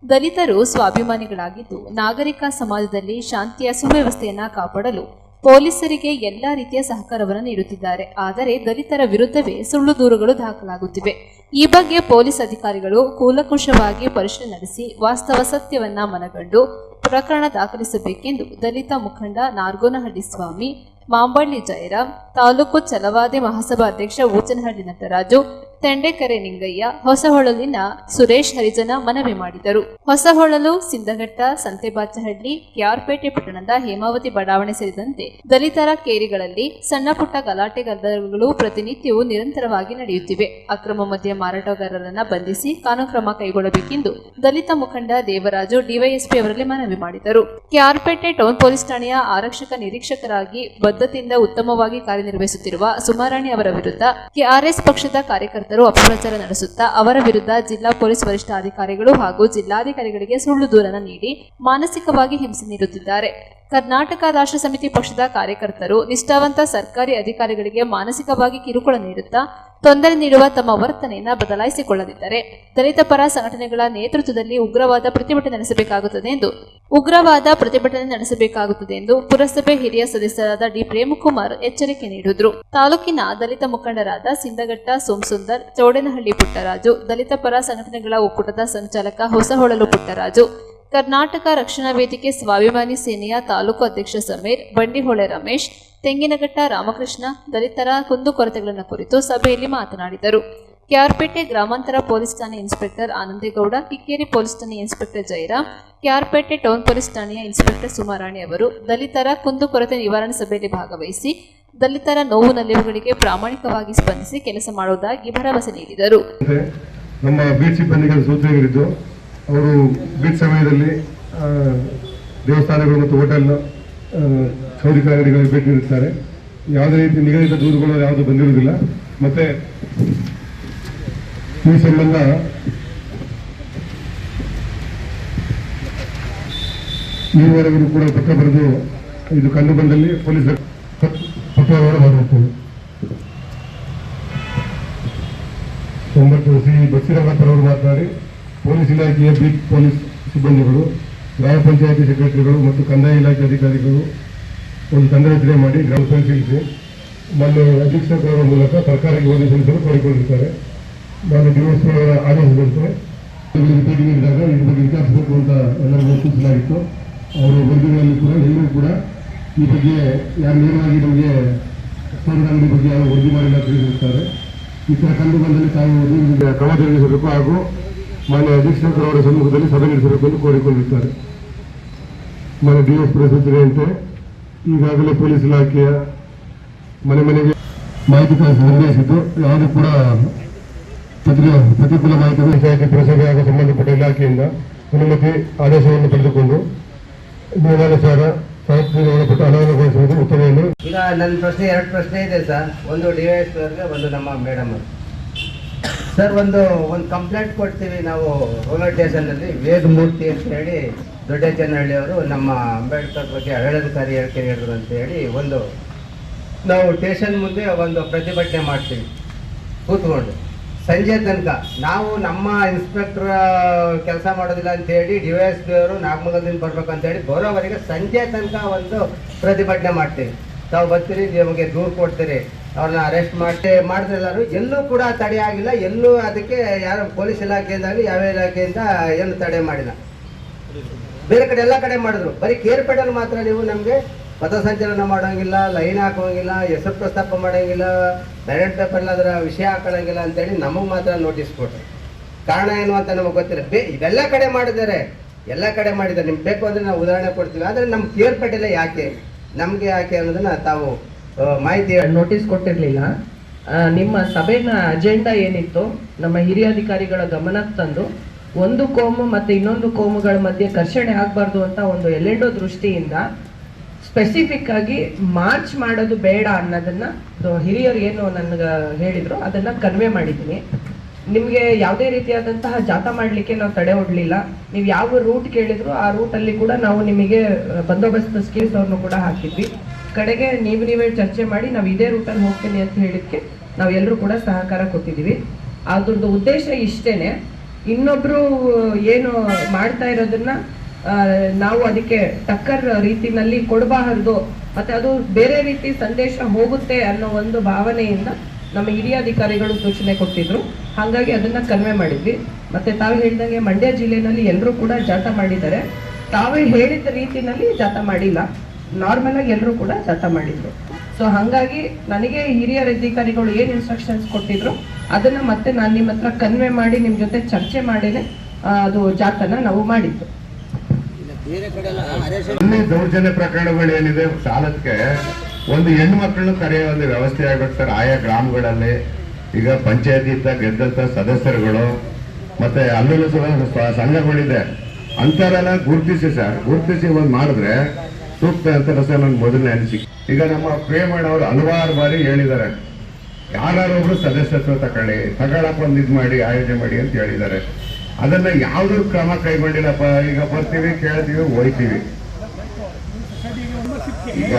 ದಲಿತರು ಸ್ವಾಭಿಮಾನಿಗಳಾಗಿದ್ದು, ನಾಗರಿಕ ಸಮಾಜದಲ್ಲಿ ಶಾಂತಿಯ ಸುವ್ಯವಸ್ಥೆಯನ್ನು ಕಾಪಾಡಲು ಪೊಲೀಸರಿಗೆ ಎಲ್ಲಾ ರೀತಿಯ ಸಹಕಾರವನ್ನು ನೀಡುತ್ತಿದ್ದಾರೆ. ಆದರೆ ದಲಿತರ ವಿರುದ್ಧವೇ ಸುಳ್ಳು ದೂರುಗಳು ದಾಖಲಾಗುತ್ತಿವೆ. ಈ ಬಗ್ಗೆ ಪೊಲೀಸ್ ಅಧಿಕಾರಿಗಳು ಕೂಲಂಕುಷವಾಗಿ ಪರಿಶೀಲನೆ ನಡೆಸಿ ವಾಸ್ತವ ಸತ್ಯವನ್ನ ಮನಗಂಡು ಪ್ರಕರಣ ದಾಖಲಿಸಬೇಕೆಂದು ದಲಿತ ಮುಖಂಡ ನಾರ್ಗೋನಹಳ್ಳಿ ಸ್ವಾಮಿ, ಮಾಂಬಳ್ಳಿ ಜಯರಾಮ್, ತಾಲೂಕು ಛಲವಾದಿ ಮಹಾಸಭಾ ಅಧ್ಯಕ್ಷ ಊಚನಹಳ್ಳಿ ನಟರಾಜು, ತೆಂಡೆಕೆರೆ ನಿಂಗಯ್ಯ, ಹೊಸಹೊಳಲಿನ ಸುರೇಶ್ ಹರಿಜನ ಮನವಿ ಮಾಡಿದರು. ಹೊಸಹೊಳಲು, ಸಿಂದಘಟ್ಟ, ಸಂತೆಬಾಚಹಳ್ಳಿ, ಕೆಆರ್ಪೇಟೆ ಪಟ್ಟಣದ ಹೇಮಾವತಿ ಬಡಾವಣೆ ಸೇರಿದಂತೆ ದಲಿತರ ಕೇರಿಗಳಲ್ಲಿ ಸಣ್ಣ ಪುಟ್ಟ ಗಲಾಟೆ ಗದ್ದಲಗಳು ಪ್ರತಿನಿತ್ಯವೂ ನಿರಂತರವಾಗಿ ನಡೆಯುತ್ತಿವೆ. ಅಕ್ರಮ ಮದ್ಯ ಮಾರಾಟಗಾರರನ್ನ ಬಂಧಿಸಿ ಕಾನೂನು ಕ್ರಮ ಕೈಗೊಳ್ಳಬೇಕೆಂದು ದಲಿತ ಮುಖಂಡ ದೇವರಾಜು ಡಿವೈಎಸ್ಪಿ ಅವರಲ್ಲಿ ಮನವಿ ಮಾಡಿದರು. ಕೆಆರ್ಪೇಟೆ ಟೌನ್ ಪೊಲೀಸ್ ಠಾಣೆಯ ಆರಕ್ಷಕ ನಿರೀಕ್ಷಕರಾಗಿ ಬದ್ಧತೆಯಿಂದ ಉತ್ತಮವಾಗಿ ಕಾರ್ಯನಿರ್ವಹಿಸುತ್ತಿರುವ ಸುಮಾರಾಣಿ ಅವರ ವಿರುದ್ಧ ಕೆಆರ್ಎಸ್ ಪಕ್ಷದ ಕಾರ್ಯಕರ್ತರು ಅಪಪ್ರಚಾರ ನಡೆಸುತ್ತಾ ಅವರ ವಿರುದ್ಧ ಜಿಲ್ಲಾ ಪೊಲೀಸ್ ವರಿಷ್ಠಾಧಿಕಾರಿಗಳು ಹಾಗೂ ಜಿಲ್ಲಾಧಿಕಾರಿಗಳಿಗೆ ಸುಳ್ಳು ದೂರನ್ನು ನೀಡಿ ಮಾನಸಿಕವಾಗಿ ಹಿಂಸೆ ನೀಡುತ್ತಿದ್ದಾರೆ. ಕರ್ನಾಟಕ ರಾಷ್ಟ್ರ ಸಮಿತಿ ಪಕ್ಷದ ಕಾರ್ಯಕರ್ತರು ನಿಷ್ಠಾವಂತ ಸರ್ಕಾರಿ ಅಧಿಕಾರಿಗಳಿಗೆ ಮಾನಸಿಕವಾಗಿ ಕಿರುಕುಳ ನೀಡುತ್ತಾ ತೊಂದರೆ ನೀಡುವ ತಮ್ಮ ವರ್ತನೆಯನ್ನು ಬದಲಾಯಿಸಿಕೊಳ್ಳದಿದ್ದರೆ ದಲಿತ ಪರ ಸಂಘಟನೆಗಳ ನೇತೃತ್ವದಲ್ಲಿ ಉಗ್ರವಾದ ಪ್ರತಿಭಟನೆ ನಡೆಸಬೇಕಾಗುತ್ತದೆ ಎಂದು ಪುರಸಭೆ ಹಿರಿಯ ಸದಸ್ಯರಾದ ಡಿ ಪ್ರೇಮಕುಮಾರ್ ಎಚ್ಚರಿಕೆ ನೀಡಿದರು. ತಾಲೂಕಿನ ದಲಿತ ಮುಖಂಡರಾದ ಸಿಂದಘಟ್ಟ ಸೋಮಸುಂದರ್, ಚೌಡೇನಹಳ್ಳಿ ಪುಟ್ಟರಾಜು, ದಲಿತ ಪರ ಸಂಘಟನೆಗಳ ಒಕ್ಕೂಟದ ಸಂಚಾಲಕ ಹೊಸಹೊಳಲು ಪುಟ್ಟರಾಜು, ಕರ್ನಾಟಕ ರಕ್ಷಣಾ ವೇದಿಕೆ ಸ್ವಾಭಿಮಾನಿ ಸೇನೆಯ ತಾಲೂಕು ಅಧ್ಯಕ್ಷ ಸಮೀರ್, ಬಂಡಿಹೊಳೆ ರಮೇಶ್, ತೆಂಗಿನಘಟ್ಟ ರಾಮಕೃಷ್ಣ ದಲಿತರ ಕುಂದುಕೊರತೆಗಳನ್ನು ಕುರಿತು ಸಭೆಯಲ್ಲಿ ಮಾತನಾಡಿದರು. ಕೆಆರ್ಪೇಟೆ ಗ್ರಾಮಾಂತರ ಪೊಲೀಸ್ ಠಾಣೆ ಇನ್ಸ್ಪೆಕ್ಟರ್ ಆನಂದೇಗೌಡ, ಕಿಕ್ಕೇರಿ ಪೊಲೀಸ್ ಠಾಣೆ inspector Jayaram, KR Pete town police ಠಾಣೆಯ ಇನ್ಸ್ಪೆಕ್ಟರ್ ಸುಮಾರಾಣಿ ಅವರು ದಲಿತರ ಕುಂದುಕೊರತೆ ನಿವಾರಣಾ ಸಭೆಯಲ್ಲಿ ಭಾಗವಹಿಸಿ ದಲಿತರ ನೋವು ನಲಿವುಗಳಿಗೆ ಪ್ರಾಮಾಣಿಕವಾಗಿ ಸ್ಪಂದಿಸಿ ಕೆಲಸ ಮಾಡುವುದಾಗಿ ಭರವಸೆ ನೀಡಿದರು. ನಮ್ಮ ಬೀಟ್ ಸಿಬ್ಬಂದಿಗಳ ಸೂಚನೆಗಳಿದ್ದು ಅವರು ಬೀಟ್ ಸಮಯದಲ್ಲಿ ದೇವಸ್ಥಾನಗಳು ಮತ್ತು ಹೋಟೆಲ್ ಕ್ಷೌರಿಕ ಅಂಗಡಿಗಳಿಗೆ ಭೇಟಿ ನೀಡುತ್ತಾರೆ. ಯಾವುದೇ ರೀತಿ ನಿಗದಿತ ದೂರುಗಳು ಯಾವುದು ಬಂದಿರುವುದಿಲ್ಲ. ಮತ್ತೆ ಈ ಸಂಬಂಧ ಈವರೆಗೂ ಕೂಡ ಪತ್ರ ಬರೆದು ಇದು ಕಂಡು ಬಂದಲ್ಲಿ ಪೊಲೀಸರ ಪತ್ರವನ್ನು ಮಾಡಿರುತ್ತೇವೆ. 9 ಸಿ ಬಸ್ಸಿರಂಗಪ್ಪರವರು ಮಾತನಾಡಿ, ಪೊಲೀಸ್ ಇಲಾಖೆಯ ಬೀಟ್ ಪೊಲೀಸ್ ಸಿಬ್ಬಂದಿಗಳು, ಗ್ರಾಮ ಪಂಚಾಯತಿ ಸೆಕ್ರೆಟರಿಗಳು ಮತ್ತು ಕಂದಾಯ ಇಲಾಖೆ ಅಧಿಕಾರಿಗಳು ಒಂದು ತಂಡ ರಚನೆ ಮಾಡಿ ಗ್ರಾಮ ಪರಿಶೀಲಿಸಿ ಮಾನ್ಯ ಅಧೀಕ್ಷಕರ ಮೂಲಕ ಸರ್ಕಾರಕ್ಕೆ ವರದಿ ಸಲ್ಲಿಸಲು ಕೋರಿಕೊಂಡಿರ್ತಾರೆ. ಮಾನ್ಯ ಡಿಎಸ್ಪಿ ಅವರ ಆದೇಶದಂತೆ ಭೇಟಿ ನೀಡಿದಾಗ ಇದ್ರ ಬಗ್ಗೆ ವಿಚಾರಿಸಬೇಕು ಅಂತ ಎಲ್ಲರಿಗೂ ಸೂಚಿಸಲಾಗಿತ್ತು. ಅವರ ವರದಿಗಳಲ್ಲಿ ಕೂಡ ಎಲ್ಲರೂ ಕೂಡ ಈ ಬಗ್ಗೆ ಯಾರು ನೇರವಾಗಿ ನಮಗೆ ಸೋದರ ಅಂಗಡಿ ಬಗ್ಗೆ ಅವರು ವರದಿ ಮಾಡಿಲ್ಲ ತಿಳಿಸಿರ್ತಾರೆ. ಈ ಥರ ಕಂಡು ಬಂದಲ್ಲಿ ತಾವು ಕ್ರಮ ಜರುಗಿಸಬೇಕು ಹಾಗೂ ಮಾನ್ಯ ಅಧೀಕ್ಷಕರವರ ಸಮ್ಮುಖದಲ್ಲಿ ಸಭೆ ನಡೆಸಬೇಕು ಎಂದು ಕೋರಿಕೊಂಡಿರ್ತಾರೆ. ಮಾನ್ಯ ಡಿಎಸ್ಪಿ ಸೂಚನೆಯಂತೆ ಈಗಾಗಲೇ ಪೊಲೀಸ್ ಇಲಾಖೆಯ ಮನೆ ಮನೆಗೆ ಮಾಹಿತಿ ನಿರ್ವಹಿಸಿದ್ದು ಯಾವುದೂ ಕೂಡ ಪ್ರತಿಕೂಲ ಮಾಹಿತಿ ಪಂಚಾಯತಿ ಪುರಸಭೆ ಹಾಗೂ ಸಂಬಂಧಪಟ್ಟ ಇಲಾಖೆಯಿಂದ ಅನುಮತಿ ಆದೇಶವನ್ನು ಪಡೆದುಕೊಂಡು ನಿಯಮಾನುಸಾರ ಸಾಹಿತ್ಯಕ್ಕೆ ಒಳಪಟ್ಟು ಅನಾವರಣಗೊಳಿಸುವುದು ಉತ್ತಮ ಎಂದು. ಈಗ ನನ್ನ ಪ್ರಶ್ನೆ 2 ಪ್ರಶ್ನೆ ಇದೆ ಸರ್. ಒಂದು ಡಿವೈಸ್ ಅವರಿಗೆ, ಒಂದು ನಮ್ಮ ಮೇಡಮ್ ಸರ್. ಒಂದು ಕಂಪ್ಲೇಂಟ್ ಕೊಡ್ತೀವಿ ನಾವು ರೂರಲ್ ಸ್ಟೇಷನ್ನಲ್ಲಿ. ವೇದಮೂರ್ತಿ ಅಂತ ಹೇಳಿ ದೊಡ್ಡಚನಹಳ್ಳಿ ಅವರು ನಮ್ಮ ಅಂಬೇಡ್ಕರ್ ಬಗ್ಗೆ ಆಡಳಿತಾಧಿಕಾರಿ ಹೇಳಿದ್ರು ಅಂತ ಹೇಳಿ ನಾವು ಸ್ಟೇಷನ್ ಮುಂದೆ ಒಂದು ಪ್ರತಿಭಟನೆ ಮಾಡ್ತೀವಿ ಕೂತ್ಕೊಂಡು ಸಂಜೆ ತನಕ. ನಾವು ನಮ್ಮ ಇನ್ಸ್ಪೆಕ್ಟರ್ ಕೆಲಸ ಮಾಡೋದಿಲ್ಲ ಅಂತ ಹೇಳಿ ಡಿವೈಎಸ್ಪಿ ಅವರು ನಾಗಮಂಗಲದಿಂದ ಬರ್ಬೇಕಂತ ಹೇಳಿ ಬರೋವರೆಗೆ ಸಂಜೆ ತನಕ ಒಂದು ಪ್ರತಿಭಟನೆ ಮಾಡ್ತೀವಿ. ತಾವು ಬರ್ತೀರಿ, ನಮಗೆ ದೂರು ಕೊಡ್ತೀರಿ, ಅವ್ರನ್ನ ಅರೆಸ್ಟ್ ಮಾಡಿದ್ರೆಲ್ಲರೂ ಎಲ್ಲೂ ಕೂಡ ತಡೆ ಆಗಿಲ್ಲ. ಎಲ್ಲೂ ಅದಕ್ಕೆ ಯಾರು ಪೊಲೀಸ್ ಇಲಾಖೆಯಿಂದಾಗಲಿ ಯಾವ ಇಲಾಖೆಯಿಂದ ಏನು ತಡೆ ಮಾಡಿಲ್ಲ. ಬೇರೆ ಕಡೆ ಎಲ್ಲ ಕಡೆ ಮಾಡಿದ್ರು. ಬರೀ ಕೇರ್ಪೇಟೆಯಲ್ಲಿ ಮಾತ್ರ ನೀವು ನಮಗೆ ಪಥಸಂಚಲನ ಮಾಡೋಂಗಿಲ್ಲ, ಲೈನ್ ಹಾಕೋಂಗಿಲ್ಲ, ಹೆಸರು ಪ್ರಸ್ತಾಪ ಮಾಡೋಂಗಿಲ್ಲ, ಬ್ಯಾಲೆಟ್ ಪೇಪರ್ಲ್ಲಿ ಅದರ ವಿಷಯ ಹಾಕೊಳ್ಳೋಂಗಿಲ್ಲ ಅಂತೇಳಿ ನಮಗೆ ಮಾತ್ರ ನೋಟಿಸ್ ಕೊಟ್ಟರು. ಕಾರಣ ಏನು ಅಂತ ನಮಗೆ ಗೊತ್ತಿಲ್ಲ. ಇದೆಲ್ಲ ಕಡೆ ಮಾಡಿದ್ದಾರೆ, ಎಲ್ಲ ಕಡೆ ಮಾಡಿದ್ದಾರೆ. ನಿಮ್ಗೆ ಬೇಕು ಅಂದರೆ ನಾವು ಉದಾಹರಣೆ ಕೊಡ್ತೀವಿ. ಆದರೆ ನಮ್ಮ ಕೇರ್ಪೇಟೆಲ್ಲೇ ನಮಗೆ ಯಾಕೆ ಅನ್ನೋದನ್ನ ತಾವು ಮಾಹಿತಿ. ನೋಟಿಸ್ ಕೊಟ್ಟಿರಲಿಲ್ಲ. ನಿಮ್ಮ ಸಭೆಯ ಅಜೆಂಡಾ ಏನಿತ್ತು ನಮ್ಮ ಹಿರಿಯ ಅಧಿಕಾರಿಗಳ ಗಮನಕ್ಕೆ ತಂದು ಒಂದು ಕೋಮು ಮತ್ತು ಇನ್ನೊಂದು ಕೋಮುಗಳ ಮಧ್ಯೆ ಘರ್ಷಣೆ ಆಗಬಾರ್ದು ಅಂತ ಒಂದು ಎಲ್ಲೆಂಡೋ ದೃಷ್ಟಿಯಿಂದ ಸ್ಪೆಸಿಫಿಕ್ ಆಗಿ ಮಾರ್ಚ್ ಮಾಡೋದು ಬೇಡ ಅನ್ನೋದನ್ನ ಹಿರಿಯರು ಏನು ನನಗೆ ಹೇಳಿದ್ರು ಅದನ್ನ ಕನ್ವೆ ಮಾಡಿದ್ದೀನಿ. ನಿಮಗೆ ಯಾವುದೇ ರೀತಿಯಾದಂತಹ ಜಾಥಾ ಮಾಡಲಿಕ್ಕೆ ನಾವು ತಡೆ ಒಡ್ಲಿಲ್ಲ. ನೀವು ಯಾವ ರೂಟ್ ಕೇಳಿದ್ರು ಆ ರೂಟಲ್ಲಿ ಕೂಡ ನಾವು ನಿಮಗೆ ಬಂದೋಬಸ್ತ್ ಸ್ಕೀಮ್ಸ್ ಅವ್ರನ್ನು ಕೂಡ ಹಾಕಿದ್ವಿ. ಕಡೆಗೆ ನೀವೇ ಚರ್ಚೆ ಮಾಡಿ ನಾವು ಇದೇ ರೂಟಲ್ಲಿ ಹೋಗ್ತೀನಿ ಅಂತ ಹೇಳಿದ್ಕೆ ನಾವೆಲ್ಲರೂ ಕೂಡ ಸಹಕಾರ ಕೊಟ್ಟಿದ್ದೀವಿ. ಅದ್ರದ್ದು ಉದ್ದೇಶ ಇಷ್ಟೇನೆ. ಇನ್ನೊಬ್ರು ಏನು ಮಾಡ್ತಾ ಇರೋದನ್ನ ನಾವು ಅದಕ್ಕೆ ಟಕ್ಕರ್ ರೀತಿನಲ್ಲಿ ಕೊಡಬಾರದು, ಮತ್ತೆ ಅದು ಬೇರೆ ರೀತಿ ಸಂದೇಶ ಹೋಗುತ್ತೆ ಅನ್ನೋ ಒಂದು ಭಾವನೆಯಿಂದ ನಮ್ಮ ಹಿರಿಯ ಅಧಿಕಾರಿಗಳು ಸೂಚನೆ ಕೊಟ್ಟಿದ್ರು. ಹಾಗಾಗಿ ಅದನ್ನ ಕನ್ವೆ ಮಾಡಿದ್ವಿ. ಮತ್ತೆ ತಾವು ಹೇಳಿದಂಗೆ ಮಂಡ್ಯ ಜಿಲ್ಲೆನಲ್ಲಿ ಎಲ್ಲರೂ ಕೂಡ ಜಾಥಾ ಮಾಡಿದ್ದಾರೆ. ತಾವೇ ಹೇಳಿದ ರೀತಿನಲ್ಲಿ ಜಾಥಾ ಮಾಡಿಲ್ಲ, ನಾರ್ಮಲ್ ಆಗಿ ಎಲ್ಲರೂ ಕೂಡ ಜಾಥಾ ಮಾಡಿದ್ರು. ಸೊ ಹಾಗಾಗಿ ನನಗೆ ಹಿರಿಯ ಅಧಿಕಾರಿಗಳು ಏನು ಇನ್ಸ್ಟ್ರಕ್ಷನ್ಸ್ ಕೊಟ್ಟಿದ್ರು ಅದನ್ನ ಮತ್ತೆ ನಾನು ನಿಮ್ಮ ಹತ್ರ ಕನ್ವೆ ಮಾಡಿ ನಿಮ್ಮ ಜೊತೆ ಚರ್ಚೆ ಮಾಡಿನೇ ಅದು ಜಾಥಾನ ನಾವು ಮಾಡಿದ್ದು. ದೌರ್ಜನ್ಯ ಪ್ರಕರಣಗಳು ಏನಿದೆ ಸಾಲಕ್ಕೆ ಒಂದು ಹೆಣ್ಣು ಮಕ್ಕಳನ್ನು ಕರೆಯೋ ಒಂದು ವ್ಯವಸ್ಥೆ ಆಗ್ಬೇಕು ಸರ್. ಆಯಾ ಗ್ರಾಮಗಳಲ್ಲಿ ಈಗ ಪಂಚಾಯತಿ ಗೆದ್ದಂತ ಸದಸ್ಯರುಗಳು ಮತ್ತೆ ಅಲ್ಲೂ ಸಂಘಗಳಿದೆ ಅಂತವರೆಲ್ಲ ಗುರುತಿಸಿ ಸರ್, ಗುರುತಿಸಿ ಒಂದು ಮಾಡಿದ್ರೆ ಸೂಕ್ತ ಅಂತ ಸರ್ ನನ್ನ ಮೊದಲನೇ ಅನಿಸಿಕೆ. ಈಗ ನಮ್ಮ ಪ್ರೇಮಣ್ಣವರು ಹಲವಾರು ಬಾರಿ ಹೇಳಿದ್ದಾರೆ, ಯಾರೊಬ್ರು ಸದಸ್ಯತ್ವ ತಗೊಳಕ್ ಒಂದು ಇದು ಮಾಡಿ ಆಯೋಜನೆ ಮಾಡಿ ಅಂತ ಹೇಳಿದ್ದಾರೆ. ಅದನ್ನ ಯಾವ್ದು ಕ್ರಮ ಕೈಗೊಂಡಿಲ್ಲಪ್ಪ. ಈಗ ಬರ್ತೀವಿ, ಕೇಳ್ತೀವಿ, ಹೋಯ್ತೀವಿ. ಈಗ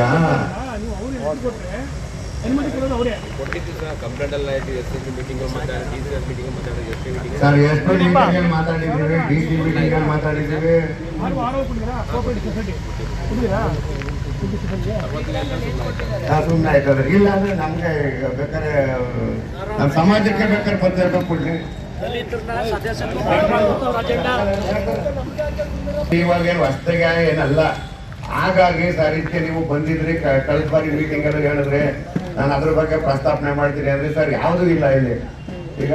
ಸರ್ ಎಷ್ಟು ಮೀಟಿಂಗ್ ಮಾತಾಡಿದ್ದೀವಿ, ಡಿಸಿ ಮೀಟಿಂಗ್ ಮಾತಾಡಿದ್ದೀವಿ. ಸುಮ್ಮನೆ ಆಯ್ತದ. ಇಲ್ಲ ಅಂದ್ರೆ ನಮ್ಗೆ ಬೇಕಾದ್ರೆ ನಮ್ಮ ಸಮಾಜಕ್ಕೆ ಬೇಕಾದ್ರೆ ಪತ್ರ ಕೊಡ್ಲಿ. ಇವಾಗ ಏನು ಹೊಸದಾಗಿ ಏನಲ್ಲ. ಹಾಗಾಗಿ ಸರ್ ಇದಕ್ಕೆ ನೀವು ಬಂದಿದ್ರಿ, ಕಳೆದ ಬಾರಿ ಮೀಟಿಂಗ್ ಅಲ್ಲಿ ಹೇಳಿದ್ರೆ ನಾನು ಅದ್ರ ಬಗ್ಗೆ ಪ್ರಸ್ತಾಪನೆ ಮಾಡ್ತೀನಿ ಅಂದ್ರೆ ಸರ್ ಯಾವುದೂ ಇಲ್ಲ ಇಲ್ಲಿ. ಈಗ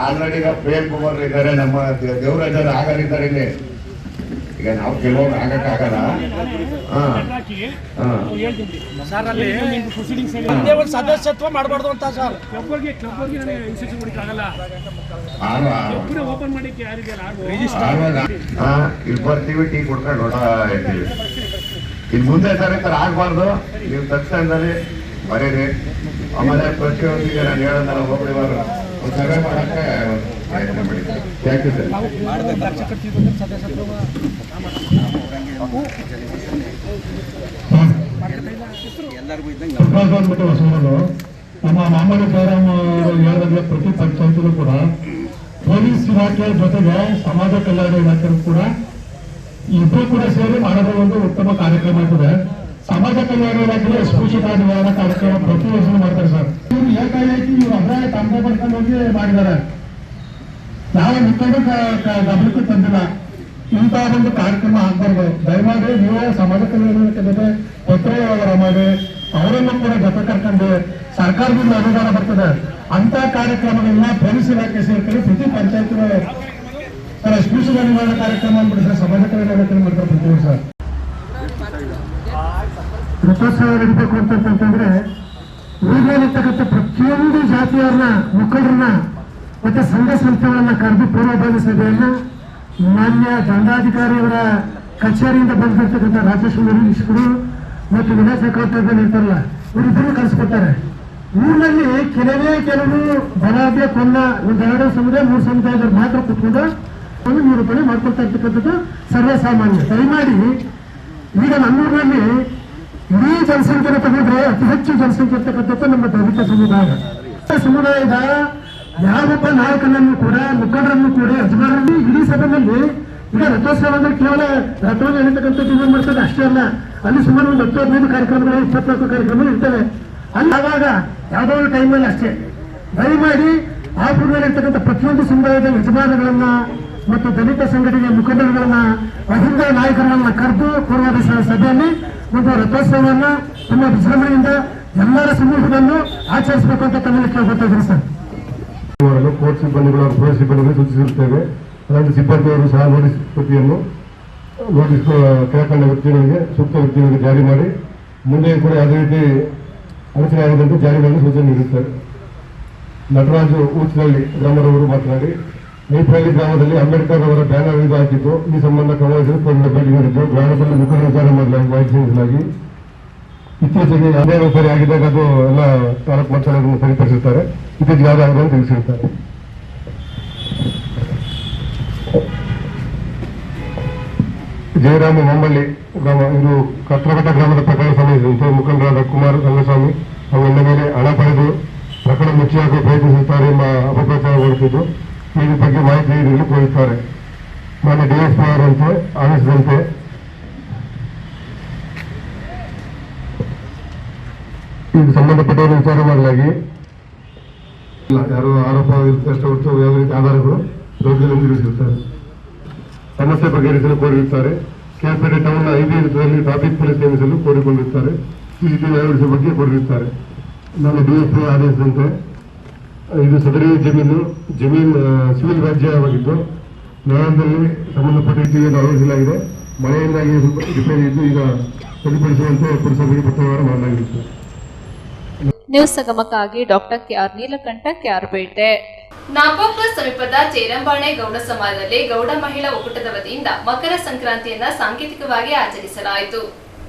ಆಲ್ರೆಡಿ ಈಗ ಪ್ರೇಮ್ ಕುಮಾರ್ ಇದ್ದಾರೆ, ನಮ್ಮ ದೇವರಾಜರು ಆಗಲಿದ್ದಾರೆ ಇಲ್ಲಿ. ಈಗ ನಾವು ಕೆಲವರು ಆಗಕ್ಕಾಗಲ್ಲ. ಸದಸ್ಯತ್ವ ಮಾಡಬಾರ್ದು ಅಂತ ಸರ್. ಇಲ್ಲಿ ಬರ್ತೀವಿ, ಟೀ ಕೊಡ್ಕೊಂಡು ಇರ್ತೀವಿ. ಇನ್ ಮುಂದೆ ಸರ್ ಈ ಥರ ಆಗ್ಬಾರ್ದು. ನೀವು ತಕ್ಷಣದಲ್ಲಿ ಬರೀರಿ. ಆಮೇಲೆ ಪ್ರತಿಯೊಂದಿಗೆ ನಾನು ಹೇಳೋದನ್ನ ಹೋಗ್ಬಿಡುವಾಗ ಒಂದು ಸಭೆ ಮಾಡಕ್ಕೆ ಪ್ರಯತ್ನ ಮಾಡಿ. Thank you sir. ನಮ್ಮ ಮಾಮೂಲಿ ಜಯರಾಮ್ ಅವರು ಹೇಳಿದಂಗೆ ಪ್ರತಿ ಪಂಚಾಯತಿಗೂ ಕೂಡ ಪೊಲೀಸ್ ಇಲಾಖೆ ಜೊತೆಗೆ ಸಮಾಜ ಕಲ್ಯಾಣ ಇಲಾಖೆ ಕೂಡ ಇಬ್ಬರು ಕೂಡ ಸೇರಿ ಮಾಡೋದು ಒಂದು ಉತ್ತಮ ಕಾರ್ಯಕ್ರಮ ಆಗ್ತದೆ. ಸಮಾಜ ಕಲ್ಯಾಣ ಇಲಾಖೆ ಸ್ಪೂಷಿತ ನಿವಾರಣಾ ಕಾರ್ಯಕ್ರಮ ಪ್ರತಿ ವರ್ಷ ಮಾಡ್ತಾರೆ ಸರ್. ಇವ್ರು ಏಕಾಏಕಿ ಇವ್ರು ಅಭಿಪ್ರಾಯ ತಮ್ಮದೇ ಬರ್ಕೊಂಡು ಹೋಗಿ ಮಾಡಿದ್ದಾರೆ. ನಾವು ಮುಖಂಡರು ಗಮನಕ್ಕೆ ತಂದಿಲ್ಲ. ಇಂಥ ಒಂದು ಕಾರ್ಯಕ್ರಮ ಆಗ್ಬಾರ್ದು. ದಯಮಾಡಿ ನೀವು ಸಮಾಜ ಕಲ್ಯಾಣ ಇಲಾಖೆ ಜೊತೆ ಪತ್ರ ವ್ಯವಹಾರ ಮಾಡಿ ಅವರನ್ನು ಕೂಡ ಜೊತೆ ಕರ್ಕೊಂಡು ಸರ್ಕಾರದಿಂದ ಅನುದಾನ ಬರ್ತದೆ ಅಂತ ಕಾರ್ಯಕ್ರಮಗಳನ್ನ ಪೊಲೀಸ್ ಇಲಾಖೆ ಸೇರ್ಕೊಂಡು ಪ್ರತಿ ಪಂಚಾಯತ್ ಸ್ಪೂಷಿತ ನಿವಾರಣಾ ಕಾರ್ಯಕ್ರಮ ಅಂದ್ಬಿಟ್ಟು ಸಮಾಜ ಕಲ್ಯಾಣ ಇಲಾಖೆ ಮಾಡ್ತಾರೆ ಪ್ರತಿ ವರ್ಷ. ರಥೋತ್ಸವ ನಡೀಬೇಕು ಅಂತಂದ್ರೆ ಊರಿನಲ್ಲಿರ್ತಕ್ಕಂಥ ಪ್ರತಿಯೊಂದು ಜಾತಿಯವರನ್ನ ಮುಖಂಡರನ್ನ ಮತ್ತೆ ಸಂಘ ಸಂಸ್ಥೆಗಳನ್ನ ಕರೆದು ಪೂರ್ವಭಾವಿ ಸಭೆಯನ್ನ ಮಾನ್ಯ ದಂಡಾಧಿಕಾರಿಯವರ ಕಚೇರಿಯಿಂದ ಬಂದಿರ್ತಕ್ಕಂಥ ರಾಜೇಶ್ವರ ನಿರೀಕ್ಷಕರು ಮತ್ತು ವಿನಾಶ ಕೌಟದಲ್ಲಿ ಇರ್ತಾರಲ್ಲ ಇವರಿಬ್ಬರು ಕಳಿಸ್ಕೊಡ್ತಾರೆ. ಊರಿನಲ್ಲಿ ಕೆಲವು ಬಲಾಢ್ಯ ಕೊಲ್ಲ ಒಂದು 2 ಸಮುದಾಯ 3 ಸಮುದಾಯದವ್ರು ಮಾತ್ರ ಕೂತ್ಕೊಂಡು ಒಂದು ನಿರೂಪಣೆ ಮಾಡ್ಕೊಳ್ತಾ ಇರ್ತಕ್ಕಂಥದ್ದು ಸರ್ವೇ ಸಾಮಾನ್ಯ. ದಯಮಾಡಿ ಈಗ ನಮ್ಮೂರಿನಲ್ಲಿ ಇಡೀ ಜನಸಂಖ್ಯೆ ತಗೊಂಡ್ರೆ ಅತಿ ಹೆಚ್ಚು ಜನಸಂಖ್ಯೆ ಇರ್ತಕ್ಕಂಥದ್ದು ನಮ್ಮ ದಲಿತ ಸಮುದಾಯದ ಯಾವೊಬ್ಬ ನಾಯಕನನ್ನು ಕೂಡ ಮುಖಂಡರನ್ನು ಕೂಡ ಯಜಮಾನರಲ್ಲಿ ಇಡೀ ಸಭೆಯಲ್ಲಿ ಈಗ ರಥೋತ್ಸವ ಅಂದ್ರೆ ಕೇವಲ ರಥೋತ್ಸವ ಎಣಿತಕ್ಕಂಥದ್ದು ಏನ್ ಮಾಡ್ತದೆ ಅಷ್ಟೇ ಅಲ್ಲ. ಅಲ್ಲಿ ಸುಮಾರು ಒಂದು 10-15 ಕಾರ್ಯಕ್ರಮಗಳು 24 ಕಾರ್ಯಕ್ರಮಗಳು ಇರ್ತವೆ. ಅಲ್ಲಿ ಆವಾಗ ಯಾವುದೋ ಒಂದು ಟೈಮಲ್ಲಿ ಅಷ್ಟೇ. ದಯಮಾಡಿ ಆ ಪೂರ್ವದಲ್ಲಿರ್ತಕ್ಕಂಥ ಪ್ರತಿಯೊಂದು ಸಮುದಾಯದ ಯಜಮಾನಗಳನ್ನ ಮತ್ತು ದಲಿತ ಸಂಘಟನೆಯ ಮುಖಂಡರುಗಳನ್ನ ಅಹಿಂದ ನಾಯಕರನ್ನ ಕರೆದು ಪೂರ್ವದ ಸಭೆಯಲ್ಲಿ ಒಂದು ರಥೋತ್ಸವವನ್ನ ತುಂಬ ವಿಜೃಂಭಣೆಯಿಂದ ಎಲ್ಲರ ಸಮೂಹವನ್ನು ಆಚರಿಸಬೇಕು ಅಂತ ತಮ್ಮಲ್ಲಿ ಕೇಳ್ಕೊತಾ ಇದ್ದೀನಿ ಸರ್. ಕೋರ್ಟ್ ಸಿಬ್ಬಂದಿಗಳು ಪೊಲೀಸ್ ಸಿಬ್ಬಂದಿಗಳು ಸೂಚಿಸಿರುತ್ತೇವೆ. ಅದರಲ್ಲಿ ಸಿಬ್ಬಂದಿಯವರು ಸಹ ನೋಟಿಸ್ ಪ್ರತಿಯನ್ನು ಕೆಳಕಂಡ ವ್ಯಕ್ತಿಗಳಿಗೆ ಸೂಕ್ತ ವ್ಯಕ್ತಿಗಳಿಗೆ ಜಾರಿ ಮಾಡಿ ಮುಂದೆ ಕೂಡ ಯಾವುದೇ ರೀತಿ ಅಡಚಣೆ ಆಗದಂತೆ ಜಾರಿ ಮಾಡಲು ಸೂಚನೆ ನೀಡುತ್ತಾರೆ. ನಟರಾಜು ಊಚಿನಹಳ್ಳಿ ಗ್ರಾಮದವರು ಮಾತನಾಡಿ, ನೇಪಳ್ಳಿ ಗ್ರಾಮದಲ್ಲಿ ಅಂಬೇಡ್ಕರ್ ಅವರ ಬ್ಯಾನರ್ ಹಿಡಿದು ಹಾಕಿದ್ದು ಈ ಸಂಬಂಧ ಕ್ರಮವಹಿಸಲು ಭೇಟಿ ನೀಡಿದ್ದು ಗ್ರಾಮದಲ್ಲಿ ಮುಖಂಡ ವಿಚಾರ ಮಾಡಲಾಗಿ ಇತ್ತೀಚೆಗೆ ಯಾವುದೇ ರಿಪೇರಿ ಆಗಿದ್ದಾಗ ಅದು ಎಲ್ಲ ತಾಲೂಕು ಮಟ್ಟದಲ್ಲಿ ಸರಿಪಡಿಸಿರ್ತಾರೆ. ಇತ್ತೀಚೆಗೆ ಯಾವುದೇ ಆಗದಂತೆ ತಿಳಿಸಿರ್ತಾರೆ. ಜಯರಾಮ ಮಂಬಳ್ಳಿ ಗ್ರಾಮ, ಇದು ಕತ್ರಘಟ್ಟ ಗ್ರಾಮದ ಪ್ರಕರಣ ಸಂಬಂಧಿಸಿದಂತೆ ಮುಖಂಡರಾದ ಕುಮಾರ್ ರಂಗಸ್ವಾಮಿ ಅವರ ಮೇಲೆ ಹಣ ಪಡೆದು ಪ್ರಕರಣ ಮುಚ್ಚಿಹಾಕಲು ಪ್ರಯತ್ನಿಸುತ್ತಾರೆ ಎಂಬ ಅಪಪ್ರಚಾರ ಹೊರಟಿದ್ದು ಈ ಬಗ್ಗೆ ಮಾಹಿತಿ ನೀಡಲು ಕೋರುತ್ತಾರೆ. ಮಾನ್ಯ ಡಿಎಸ್ಪಿ ಅವರಂತೆ ಆದೇಶದಂತೆ ಇದು ಸಂಬಂಧಪಟ್ಟವರು ವಿಚಾರ ಮಾಡಲಾಗಿ ಯಾರು ಆರೋಪ ಇರುತ್ತಷ್ಟೇ ಹೊರತು ಯಾವುದೇ ರೀತಿ ಆಧಾರಗಳು ದೊಡ್ಡದಲ್ಲಿ ತಿಳಿಸಿರುತ್ತಾರೆ. ಸಮಸ್ಯೆ ಬಗೆಹರಿಸಲು ಕೋರಿರುತ್ತಾರೆ. ಕೆಪೇಟೆ ಟೌನ್ ಐಬಿ ವೃತ್ತದಲ್ಲಿ ಟ್ರಾಫಿಕ್ ಪೊಲೀಸ್ ನೇಮಿಸಲು ಕೋರಿಕೊಂಡಿರುತ್ತಾರೆ. ಸಿಸಿಟಿವಿ ಅಳವಡಿಸುವ ಬಗ್ಗೆ ಕೋರಿರುತ್ತಾರೆ. ನಾನು ಡಿಎಸ್ಪಿ ಆದೇಶದಂತೆ ಇದು ಸದರಿ ಜಮೀನು ಸಿವಿಲ್ ರಾಜ್ಯವಾಗಿದ್ದು ನ್ಯಾಯಾಲಯದಲ್ಲಿ ಸಂಬಂಧಪಟ್ಟ ರೀತಿಯನ್ನು ಅಳವಡಿಸಲಾಗಿದೆ. ಮಳೆಯಿಂದಾಗಿ ರಿಪೇರಿ ಇದ್ದು ಈಗ ಸರಿಪಡಿಸುವಂತೆ ಪುರಸಭೆಗೆ ಪತ್ರವ್ಯವಹಾರ ಮಾಡಲಾಗಿತ್ತು. ನ್ಯೂಸ್ ಸಂಗಮಕ್ಕಾಗಿ ಡಾಕ್ಟರ್ ಕೆಆರ್ ನೀಲಕಂಠ, ಕೆಆರ್ಪೇಟೆ. ನಾಪೋಕ್ಲ ಸಮೀಪದ ಚೇರಂಬಾಣೆ ಗೌಡ ಸಮಾಜದಲ್ಲಿ ಗೌಡ ಮಹಿಳಾ ಒಕ್ಕೂಟದ ವತಿಯಿಂದ ಮಕರ ಸಂಕ್ರಾಂತಿಯನ್ನ ಸಾಂಕೇತಿಕವಾಗಿ ಆಚರಿಸಲಾಯಿತು.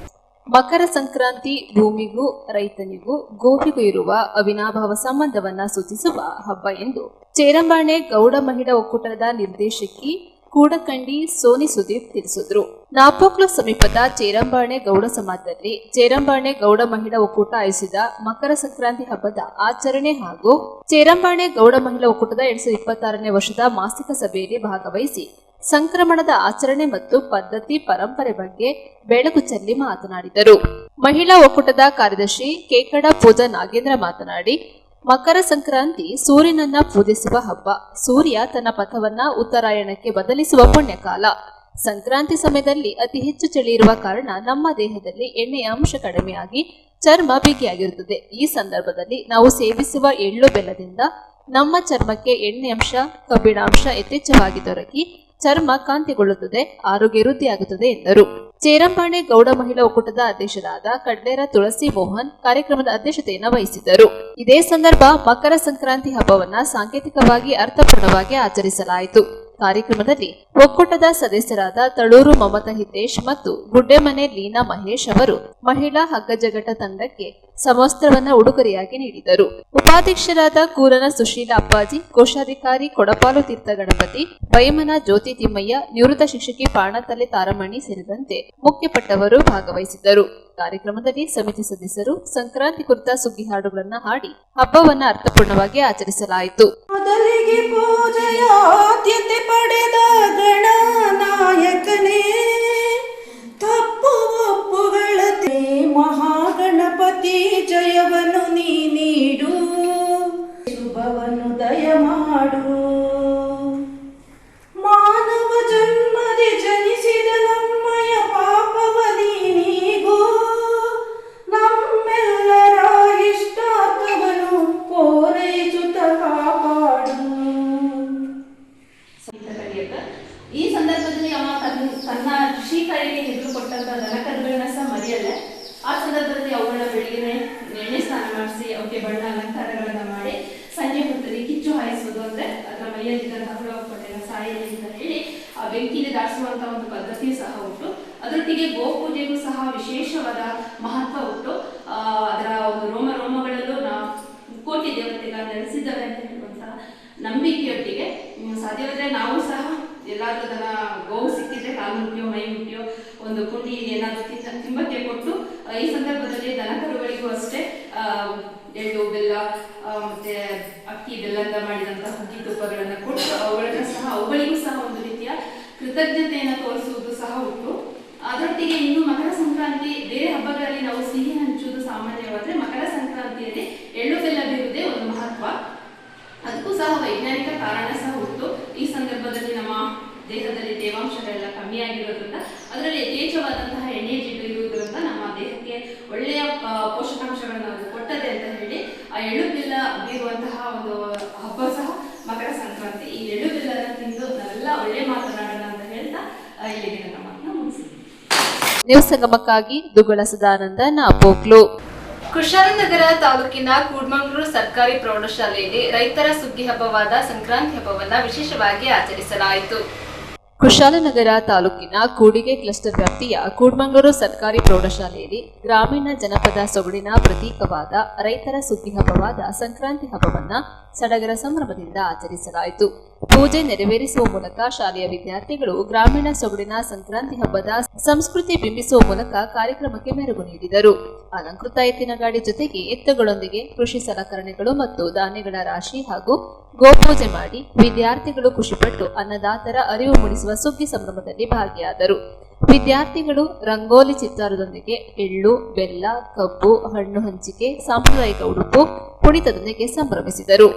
ಮಕರ ಸಂಕ್ರಾಂತಿ ಭೂಮಿಗೂ ರೈತನಿಗೂ ಗೋವಿಗೂ ಇರುವ ಅವಿನಾಭಾವ ಸಂಬಂಧವನ್ನ ಸೂಚಿಸುವ ಹಬ್ಬ ಎಂದು ಚೇರಂಬಾಣೆ ಗೌಡ ಮಹಿಳಾ ಒಕ್ಕೂಟದ ನಿರ್ದೇಶಕಿ ಕೂಡಕಂಡಿ ಸೋನಿ ಸುದೀಪ್ ತಿಳಿಸಿದ್ರು. ನಾಪೋಕ್ಲು ಸಮೀಪದ ಚೇರಂಬಾಣೆ ಗೌಡ ಸಮಾಜದಲ್ಲಿ ಚೇರಂಬಾಣೆ ಗೌಡ ಮಹಿಳಾ ಒಕ್ಕೂಟ ಆಯೋಜಿಸಿದ ಮಕರ ಸಂಕ್ರಾಂತಿ ಹಬ್ಬದ ಆಚರಣೆ ಹಾಗೂ ಚೇರಂಬಾಣೆ ಗೌಡ ಮಹಿಳಾ ಒಕ್ಕೂಟದ 2026ನೇ ವರ್ಷದ ಮಾಸಿಕ ಸಭೆಯಲ್ಲಿ ಭಾಗವಹಿಸಿ ಸಂಕ್ರಮಣದ ಆಚರಣೆ ಮತ್ತು ಪದ್ಧತಿ ಪರಂಪರೆ ಬಗ್ಗೆ ಬೆಳಕು ಚೆಲ್ಲಿ ಮಾತನಾಡಿದರು. ಮಹಿಳಾ ಒಕ್ಕೂಟದ ಕಾರ್ಯದರ್ಶಿ ಕೇಕಡ ಪೂಜಾ ನಾಗೇಂದ್ರ ಮಾತನಾಡಿ, ಮಕರ ಸಂಕ್ರಾಂತಿ ಸೂರ್ಯನನ್ನ ಪೂಜಿಸುವ ಹಬ್ಬ. ಸೂರ್ಯ ತನ್ನ ಪಥವನ್ನ ಉತ್ತರಾಯಣಕ್ಕೆ ಬದಲಿಸುವ ಪುಣ್ಯಕಾಲ. ಸಂಕ್ರಾಂತಿ ಸಮಯದಲ್ಲಿ ಅತಿ ಹೆಚ್ಚು ಚಳಿ ಇರುವ ಕಾರಣ ನಮ್ಮ ದೇಹದಲ್ಲಿ ಎಣ್ಣೆಯ ಅಂಶ ಕಡಿಮೆಯಾಗಿ ಚರ್ಮ ಬಿಗಿಯಾಗಿರುತ್ತದೆ. ಈ ಸಂದರ್ಭದಲ್ಲಿ ನಾವು ಸೇವಿಸುವ ಎಳ್ಳು ಬೆಲ್ಲದಿಂದ ನಮ್ಮ ಚರ್ಮಕ್ಕೆ ಎಣ್ಣೆ ಅಂಶ, ಕಬ್ಬಿಣಾಂಶ ಯಥೇಚ್ಛವಾಗಿ ದೊರಕಿ ಚರ್ಮ ಕಾಂತಿಗೊಳ್ಳುತ್ತದೆ, ಆರೋಗ್ಯ ವೃದ್ಧಿಯಾಗುತ್ತದೆ ಎಂದರು. ಚೇರಂಬಾಣೆ ಗೌಡ ಮಹಿಳಾ ಒಕ್ಕೂಟದ ಅಧ್ಯಕ್ಷರಾದ ಕಡ್ಲೇರ ತುಳಸಿ ಮೋಹನ್ ಕಾರ್ಯಕ್ರಮದ ಅಧ್ಯಕ್ಷತೆಯನ್ನು ವಹಿಸಿದ್ದರು. ಇದೇ ಸಂದರ್ಭ ಮಕರ ಸಂಕ್ರಾಂತಿ ಹಬ್ಬವನ್ನ ಸಾಂಕೇತಿಕವಾಗಿ ಅರ್ಥಪೂರ್ಣವಾಗಿ ಆಚರಿಸಲಾಯಿತು. ಕಾರ್ಯಕ್ರಮದಲ್ಲಿ ಒಕ್ಕೂಟದ ಸದಸ್ಯರಾದ ತಳೂರು ಮಮತಾ ಹಿತೇಶ್ ಮತ್ತು ಗುಡ್ಡೆಮನೆ ಲೀನಾ ಮಹೇಶ್ ಅವರು ಮಹಿಳಾ ಹಗ್ಗಜಗಟ ತಂಡಕ್ಕೆ ಸಮವಸ್ತ್ರವನ್ನ ಉಡುಗೊರೆಯಾಗಿ ನೀಡಿದರು. ಉಪಾಧ್ಯಕ್ಷರಾದ ಕೂರನ ಸುಶೀಲ ಅಪ್ಪಾಜಿ, ಕೋಶಾಧಿಕಾರಿ ಕೊಡಪಾಲು ತೀರ್ಥ ಗಣಪತಿ, ಬೈಮನ ಜ್ಯೋತಿ ತಿಮ್ಮಯ್ಯ, ನಿವೃತ್ತ ಶಿಕ್ಷಕಿ ಪಾಣತಲೆ ತಾರಮಣಿ ಸೇರಿದಂತೆ ಮುಖ್ಯಪಟ್ಟವರು ಭಾಗವಹಿಸಿದ್ದರು. ಕಾರ್ಯಕ್ರಮದಲ್ಲಿ ಸಮಿತಿ ಸದಸ್ಯರು ಸಂಕ್ರಾಂತಿ ಕುರಿತ ಸುಗ್ಗಿ ಹಾಡುಗಳನ್ನು ಹಾಡಿ ಹಬ್ಬವನ್ನ ಅರ್ಥಪೂರ್ಣವಾಗಿ ಆಚರಿಸಲಾಯಿತು. ಮೊದಲಿಗೆ ಪೂಜೆಯ ಆದ್ಯತೆ ಪಡೆದ ಗಣನಾಯಕನೇ, ತಪ್ಪು ಒಪ್ಪುಗಳ ತನ್ನ ಕೃಷಿ ಕಾರ್ಯಕ್ಕೆ ಹೆಸರು ಕೊಟ್ಟಂತ ದನಕರುಗಳನ್ನ ಸಹ ಮರೆಯಲ್ಲ. ಆ ಸಂದರ್ಭದಲ್ಲಿ ಅವುಗಳ ಬೆಳಗ್ಗೆ ಎಣ್ಣೆ ಸ್ನಾನ ಮಾಡಿಸಿ ಅವಕ್ಕೆ ಬಣ್ಣ ಅಲಂಕಾರಗಳನ್ನ ಮಾಡಿ ಸಂಜೆ ಹೊತ್ತಲ್ಲಿ ಕಿಚ್ಚು ಹಾಯಿಸುವುದು, ಅಂದ್ರೆ ಅದರ ಮೈಯಲ್ಲಿದ್ದಂತಹ ಹುಳ ಹೊಟ್ಟೆನ ಸಾಯಲಿ ಅಂತ ಹೇಳಿ ಆ ಬೆಂಕಿಲಿ ದಾಟಿಸುವಂತಹ ಒಂದು ಪದ್ಧತಿಯು ಸಹ ಉಂಟು. ಅದರೊಟ್ಟಿಗೆ ಗೋಪೂಜೆಗೂ ಸಹ ವಿಶೇಷವಾದ ಮಹತ್ವ ಉಂಟು. ಅದರ ಒಂದು ರೋಮಗಳಲ್ಲೂ ಕೋಟಿ ದೇವತೆಗಳ ನೆಲೆಸಿದ್ದಾವೆ ಅಂತ ಹೇಳುವಂತಹ ನಂಬಿಕೆಯೊಟ್ಟಿಗೆ ಸಾಧ್ಯವಾದ್ರೆ ನಾವು ಸಹ ಎಲ್ಲಾದ್ರೂ ದನ ಗೋವು ಸಿಕ್ಕಿದ್ರೆ ಕಾಲು ಮುಟ್ಟಿಯೋ ಮೈ ಮುಟ್ಟಿಯೋ ಒಂದು ಪುಂಡಿ ಏನಾದ್ರೂ ತಿಂಬಕ್ಕೆ ಕೊಟ್ಟು, ಈ ಸಂದರ್ಭದಲ್ಲಿ ದನಕರುಗಳಿಗೂ ಅಷ್ಟೇ ಎಳ್ಳು ಬೆಲ್ಲ ಮತ್ತೆ ಅಕ್ಕಿ ಬೆಲ್ಲದಿಂದ ಮಾಡಿದಂತಹ ಹುಗ್ಗಿ ತುಪ್ಪಗಳನ್ನ ಕೊಟ್ಟು ಅವುಗಳಿಗೂ ಸಹ ಒಂದು ರೀತಿಯ ಕೃತಜ್ಞತೆಯನ್ನು ತೋರಿಸುವುದು ಸಹ ಉಂಟು. ಅದರೊಟ್ಟಿಗೆ ಇನ್ನು ಮಕರ ಸಂಕ್ರಾಂತಿ, ಬೇರೆ ಹಬ್ಬಗಳಲ್ಲಿ ನಾವು ಸಿಹಿ ಹಂಚುವುದು ಸಾಮಾನ್ಯವಾದ್ರೆ ಮಕರ ಸಂಕ್ರಾಂತಿಯಲ್ಲಿ ಎಳ್ಳು ಬೆಲ್ಲ ಬೀರುವುದೇ ಒಂದು ಮಹತ್ವ. ಅದಕ್ಕೂ ಸಹ ವೈಜ್ಞಾನಿಕ ಕಾರಣ ಸಹ ಉಂಟು. ಈ ಸಂದರ್ಭದಲ್ಲಿ ನಮ್ಮ ದೇಹದಲ್ಲಿ ತೇವಾಂಶಗಳೆಲ್ಲ ಕಮ್ಮಿಯಾಗಿರೋದ್ರಿಂದ, ಅದರಲ್ಲಿ ಯಥೇಚ್ಛವಾದಂತಹ ಎಣ್ಣೆ ಜಿಡ್ಡು ಇರುವುದರಿಂದ ನಮ್ಮ ದೇಹಕ್ಕೆ ಒಳ್ಳೆಯ ಪೋಷಕಾಂಶಗಳನ್ನು ಅದು ಕೊಟ್ಟದೆ ಅಂತ ಹೇಳಿ ಆ ಎಳ್ಳು ಬೆಲ್ಲ ಬೀರುವಂತಹ ಒಂದು ಹಬ್ಬ ಸಹ ಮಕರ ಸಂಕ್ರಾಂತಿ. ಈ ಎಳ್ಳು ಬೆಲ್ಲನ ತಿಂದು ನಾವೆಲ್ಲ ಒಳ್ಳೆ ಮಾತನಾಡೋಣ ಅಂತ ಹೇಳ್ತಾ ಇಲ್ಲಿಗೆ ನನ್ನ ಮಾತನ್ನ ಮುಗಿಸಿದ್ದೀನಿ. ನ್ಯೂಸ್ ಸಂಗಮಕ್ಕಾಗಿ ದುಗ್ಗಳ ಸದಾನಂದ ನಾಪೋಕ್ಲು. ಕುಶಾಲನಗರ ತಾಲೂಕಿನ ಕೂಡ್ಮಂಗ್ಳೂರು ಸರ್ಕಾರಿ ಪ್ರೌಢಶಾಲೆಯಲ್ಲಿ ರೈತರ ಸುಗ್ಗಿ ಹಬ್ಬವಾದ ಸಂಕ್ರಾಂತಿ ಹಬ್ಬವನ್ನ ವಿಶೇಷವಾಗಿ ಆಚರಿಸಲಾಯಿತು. ಕುಶಾಲನಗರ ತಾಲೂಕಿನ ಕೂಡಿಗೆ ಕ್ಲಸ್ಟರ್ ವ್ಯಾಪ್ತಿಯ ಕೂಡ್ಮಂಗ್ಳೂರು ಸರ್ಕಾರಿ ಪ್ರೌಢಶಾಲೆಯಲ್ಲಿ ಗ್ರಾಮೀಣ ಜನಪದ ಸೊಗಡಿನ ಪ್ರತೀಕವಾದ ರೈತರ ಸುಗ್ಗಿ ಹಬ್ಬವಾದ ಸಂಕ್ರಾಂತಿ ಹಬ್ಬವನ್ನ ಸಡಗರ ಸಂಭ್ರಮದಿಂದ ಆಚರಿಸಲಾಯಿತು. ಪೂಜೆ ನೆರವೇರಿಸುವ ಮೂಲಕ ಶಾಲೆಯ ವಿದ್ಯಾರ್ಥಿಗಳು ಗ್ರಾಮೀಣ ಸೊಗಡಿನ ಸಂಕ್ರಾಂತಿ ಹಬ್ಬದ ಸಂಸ್ಕೃತಿ ಬಿಂಬಿಸುವ ಮೂಲಕ ಕಾರ್ಯಕ್ರಮಕ್ಕೆ ಮೆರುಗು ನೀಡಿದರು. ಅಲಂಕೃತ ಎತ್ತಿನ ಗಾಡಿ ಜೊತೆಗೆ ಎತ್ತುಗಳೊಂದಿಗೆ ಕೃಷಿ ಸಲಕರಣೆಗಳು ಮತ್ತು ಧಾನ್ಯಗಳ ರಾಶಿ ಹಾಗೂ ಗೋಪೂಜೆ ಮಾಡಿ ವಿದ್ಯಾರ್ಥಿಗಳು ಖುಷಿಪಟ್ಟು ಅನ್ನದಾತರ ಅರಿವು ಮೂಡಿಸುವ ಸುಗ್ಗಿ ಸಂಭ್ರಮದಲ್ಲಿ ಭಾಗಿಯಾದರು. ವಿದ್ಯಾರ್ಥಿಗಳು ರಂಗೋಲಿ ಚಿತ್ತಾರದೊಂದಿಗೆ ಎಳ್ಳು, ಬೆಲ್ಲ, ಕಬ್ಬು, ಹಣ್ಣು ಹಂಚಿಕೆ, ಸಾಂಪ್ರದಾಯಿಕ ಉಡುಪು, ಕುಣಿತದೊಂದಿಗೆ ಸಂಭ್ರಮಿಸಿದರು.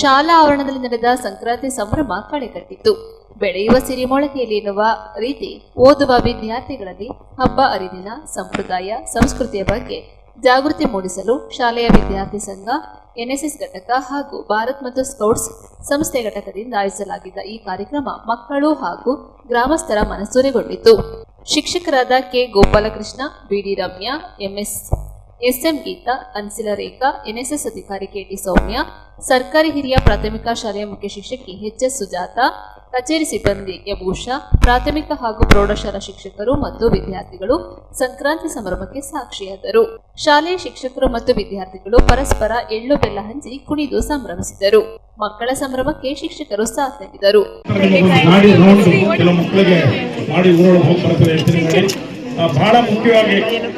ಶಾಲಾ ಆವರಣದಲ್ಲಿ ನಡೆದ ಸಂಕ್ರಾಂತಿ ಸಂಭ್ರಮ ಕಳೆಕಟ್ಟಿತ್ತು. ಬೆಳೆಯುವ ಸಿರಿಮೊಳಕೆಯಲ್ಲಿ ಎನ್ನುವ ರೀತಿ ಓದುವ ವಿದ್ಯಾರ್ಥಿಗಳಲ್ಲಿ ಹಬ್ಬ ಅರಿವಿನ ಸಂಪ್ರದಾಯ ಸಂಸ್ಕೃತಿಯ ಬಗ್ಗೆ ಜಾಗೃತಿ ಮೂಡಿಸಲು ಶಾಲೆಯ ವಿದ್ಯಾರ್ಥಿ ಸಂಘ, ಎನ್ಎಸ್ಎಸ್ ಘಟಕ ಹಾಗೂ ಭಾರತ್ ಮತ್ತು ಸ್ಕೌಟ್ಸ್ ಸಂಸ್ಥೆ ಘಟಕದಿಂದ ಆಯೋಜಿಸಲಾಗಿದ್ದ ಈ ಕಾರ್ಯಕ್ರಮ ಮಕ್ಕಳು ಹಾಗೂ ಗ್ರಾಮಸ್ಥರ ಮನಸೂರೆಗೊಂಡಿತು. ಶಿಕ್ಷಕರಾದ ಕೆ ಗೋಪಾಲಕೃಷ್ಣ, ಬಿಡಿ ರಮ್ಯಾ, ಎಸ್ಎಂ ಗೀತಾ, ಅನ್ಸಿಲ ರೇಖಾ, ಎನ್ಎಸ್ಎಸ್ ಅಧಿಕಾರಿ ಕೆಟಿ ಸೌಮ್ಯ, ಸರ್ಕಾರಿ ಹಿರಿಯ ಪ್ರಾಥಮಿಕ ಶಾಲೆಯ ಮುಖ್ಯ ಶಿಕ್ಷಕಿ ಎಚ್ಎಸ್ ಸುಜಾತ, ಕಚೇರಿ ಸಿಬ್ಬಂದಿ ಯಭೂಷಾ, ಪ್ರಾಥಮಿಕ ಹಾಗೂ ಪ್ರೌಢಶಾಲಾ ಶಿಕ್ಷಕರು ಮತ್ತು ವಿದ್ಯಾರ್ಥಿಗಳು ಸಂಕ್ರಾಂತಿ ಸಂಭ್ರಮಕ್ಕೆ ಸಾಕ್ಷಿಯಾದರು. ಶಾಲೆಯ ಶಿಕ್ಷಕರು ಮತ್ತು ವಿದ್ಯಾರ್ಥಿಗಳು ಪರಸ್ಪರ ಎಳ್ಳು ಬೆಲ್ಲ ಹಂಚಿ ಕುಣಿದು ಸಂಭ್ರಮಿಸಿದರು. ಮಕ್ಕಳ ಸಂಭ್ರಮಕ್ಕೆ ಶಿಕ್ಷಕರು ಸಾಥ್ ನೀಡಿದರು. ಬಹಳ ಮುಖ್ಯವಾಗಿ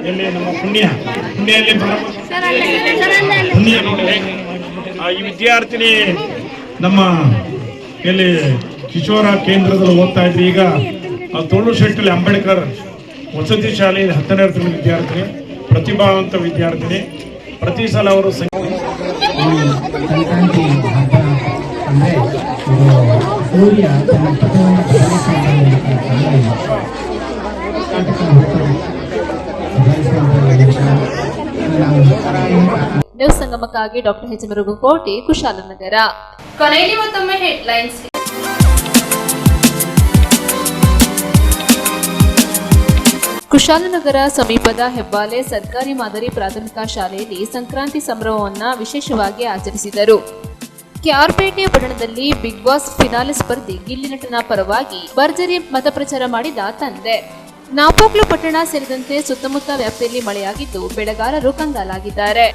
ಇಲ್ಲಿ ನಮ್ಮ ಪುಣ್ಯಲ್ಲಿ ಈ ವಿದ್ಯಾರ್ಥಿನಿ ನಮ್ಮ ಇಲ್ಲಿ ಕಿಶೋರ ಕೇಂದ್ರದಲ್ಲಿ ಓದ್ತಾ ಇದ್ರಿ. ಈಗ ತೋಳುಶೆಟ್ಟಲ್ಲಿ ಅಂಬೇಡ್ಕರ್ ವಸತಿ ಶಾಲೆಯಲ್ಲಿ 10ನೇ ತರಗತಿ ವಿದ್ಯಾರ್ಥಿನಿ, ಪ್ರತಿಭಾವಂತ ವಿದ್ಯಾರ್ಥಿನಿ. ಪ್ರತಿ ಸಲ ಅವರು ನ್ಯೂಸ್ ಸಂಗಮಕ್ಕಾಗಿ ಡಾಕ್ಟರ್ ಎಚ್ ಮರುಗುಕೋಟೆ, ಕುಶಾಲನಗರ. ಕೊನೆಯಲ್ಲಿ ಮತ್ತೊಮ್ಮೆ ಹೆಡ್ಲೈನ್ಸ್. ಕುಶಾಲನಗರ ಸಮೀಪದ ಹೆಬ್ಬಾಲೆ ಸರ್ಕಾರಿ ಮಾದರಿ ಪ್ರಾಥಮಿಕ ಶಾಲೆಯಲ್ಲಿ ಸಂಕ್ರಾಂತಿ ಸಂಭ್ರಮವನ್ನು ವಿಶೇಷವಾಗಿ ಆಚರಿಸಿದರು. ಕ್ಯಾರ್ಪೇಟೆ ಪಟ್ಟಣದಲ್ಲಿ ಬಿಗ್ ಬಾಸ್ ಫಿನಾಲೆ ಸ್ಪರ್ಧಿ ಗಿಲ್ಲಿ ನಟನ ಪರವಾಗಿ ಭರ್ಜರಿ ಮತಪ್ರಚಾರ ಮಾಡಿದ ತಂದೆ. ನಾಪೋಕ್ಲು ಪಟ್ಟಣ ಸೇರಿದಂತೆ ಸುತ್ತಮುತ್ತ ವ್ಯಾಪ್ತಿಯಲ್ಲಿ ಮಳೆಯಾಗಿದ್ದು ಬೆಳೆಗಾರರು ಕಂಗಾಲಾಗಿದ್ದಾರೆ.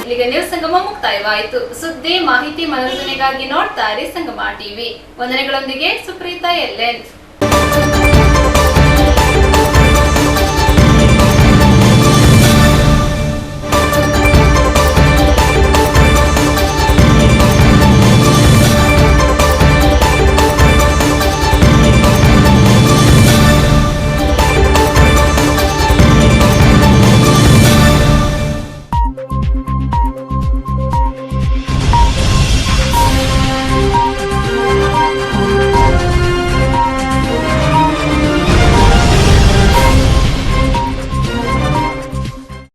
ಇಲ್ಲಿಗೆ ನ್ಯೂಸ್ ಸಂಗಮ ಮುಕ್ತಾಯವಾಯಿತು. ಸುದ್ದಿ, ಮಾಹಿತಿ, ಮನರಂಜನೆಗಾಗಿ ನೋಡ್ತಾ ಇರಿ ಸಂಗಮ ಟಿವಿ. ವಂದನೆಗಳೊಂದಿಗೆ ಸುಪ್ರೀತಾ ಎಲ್ಎನ್.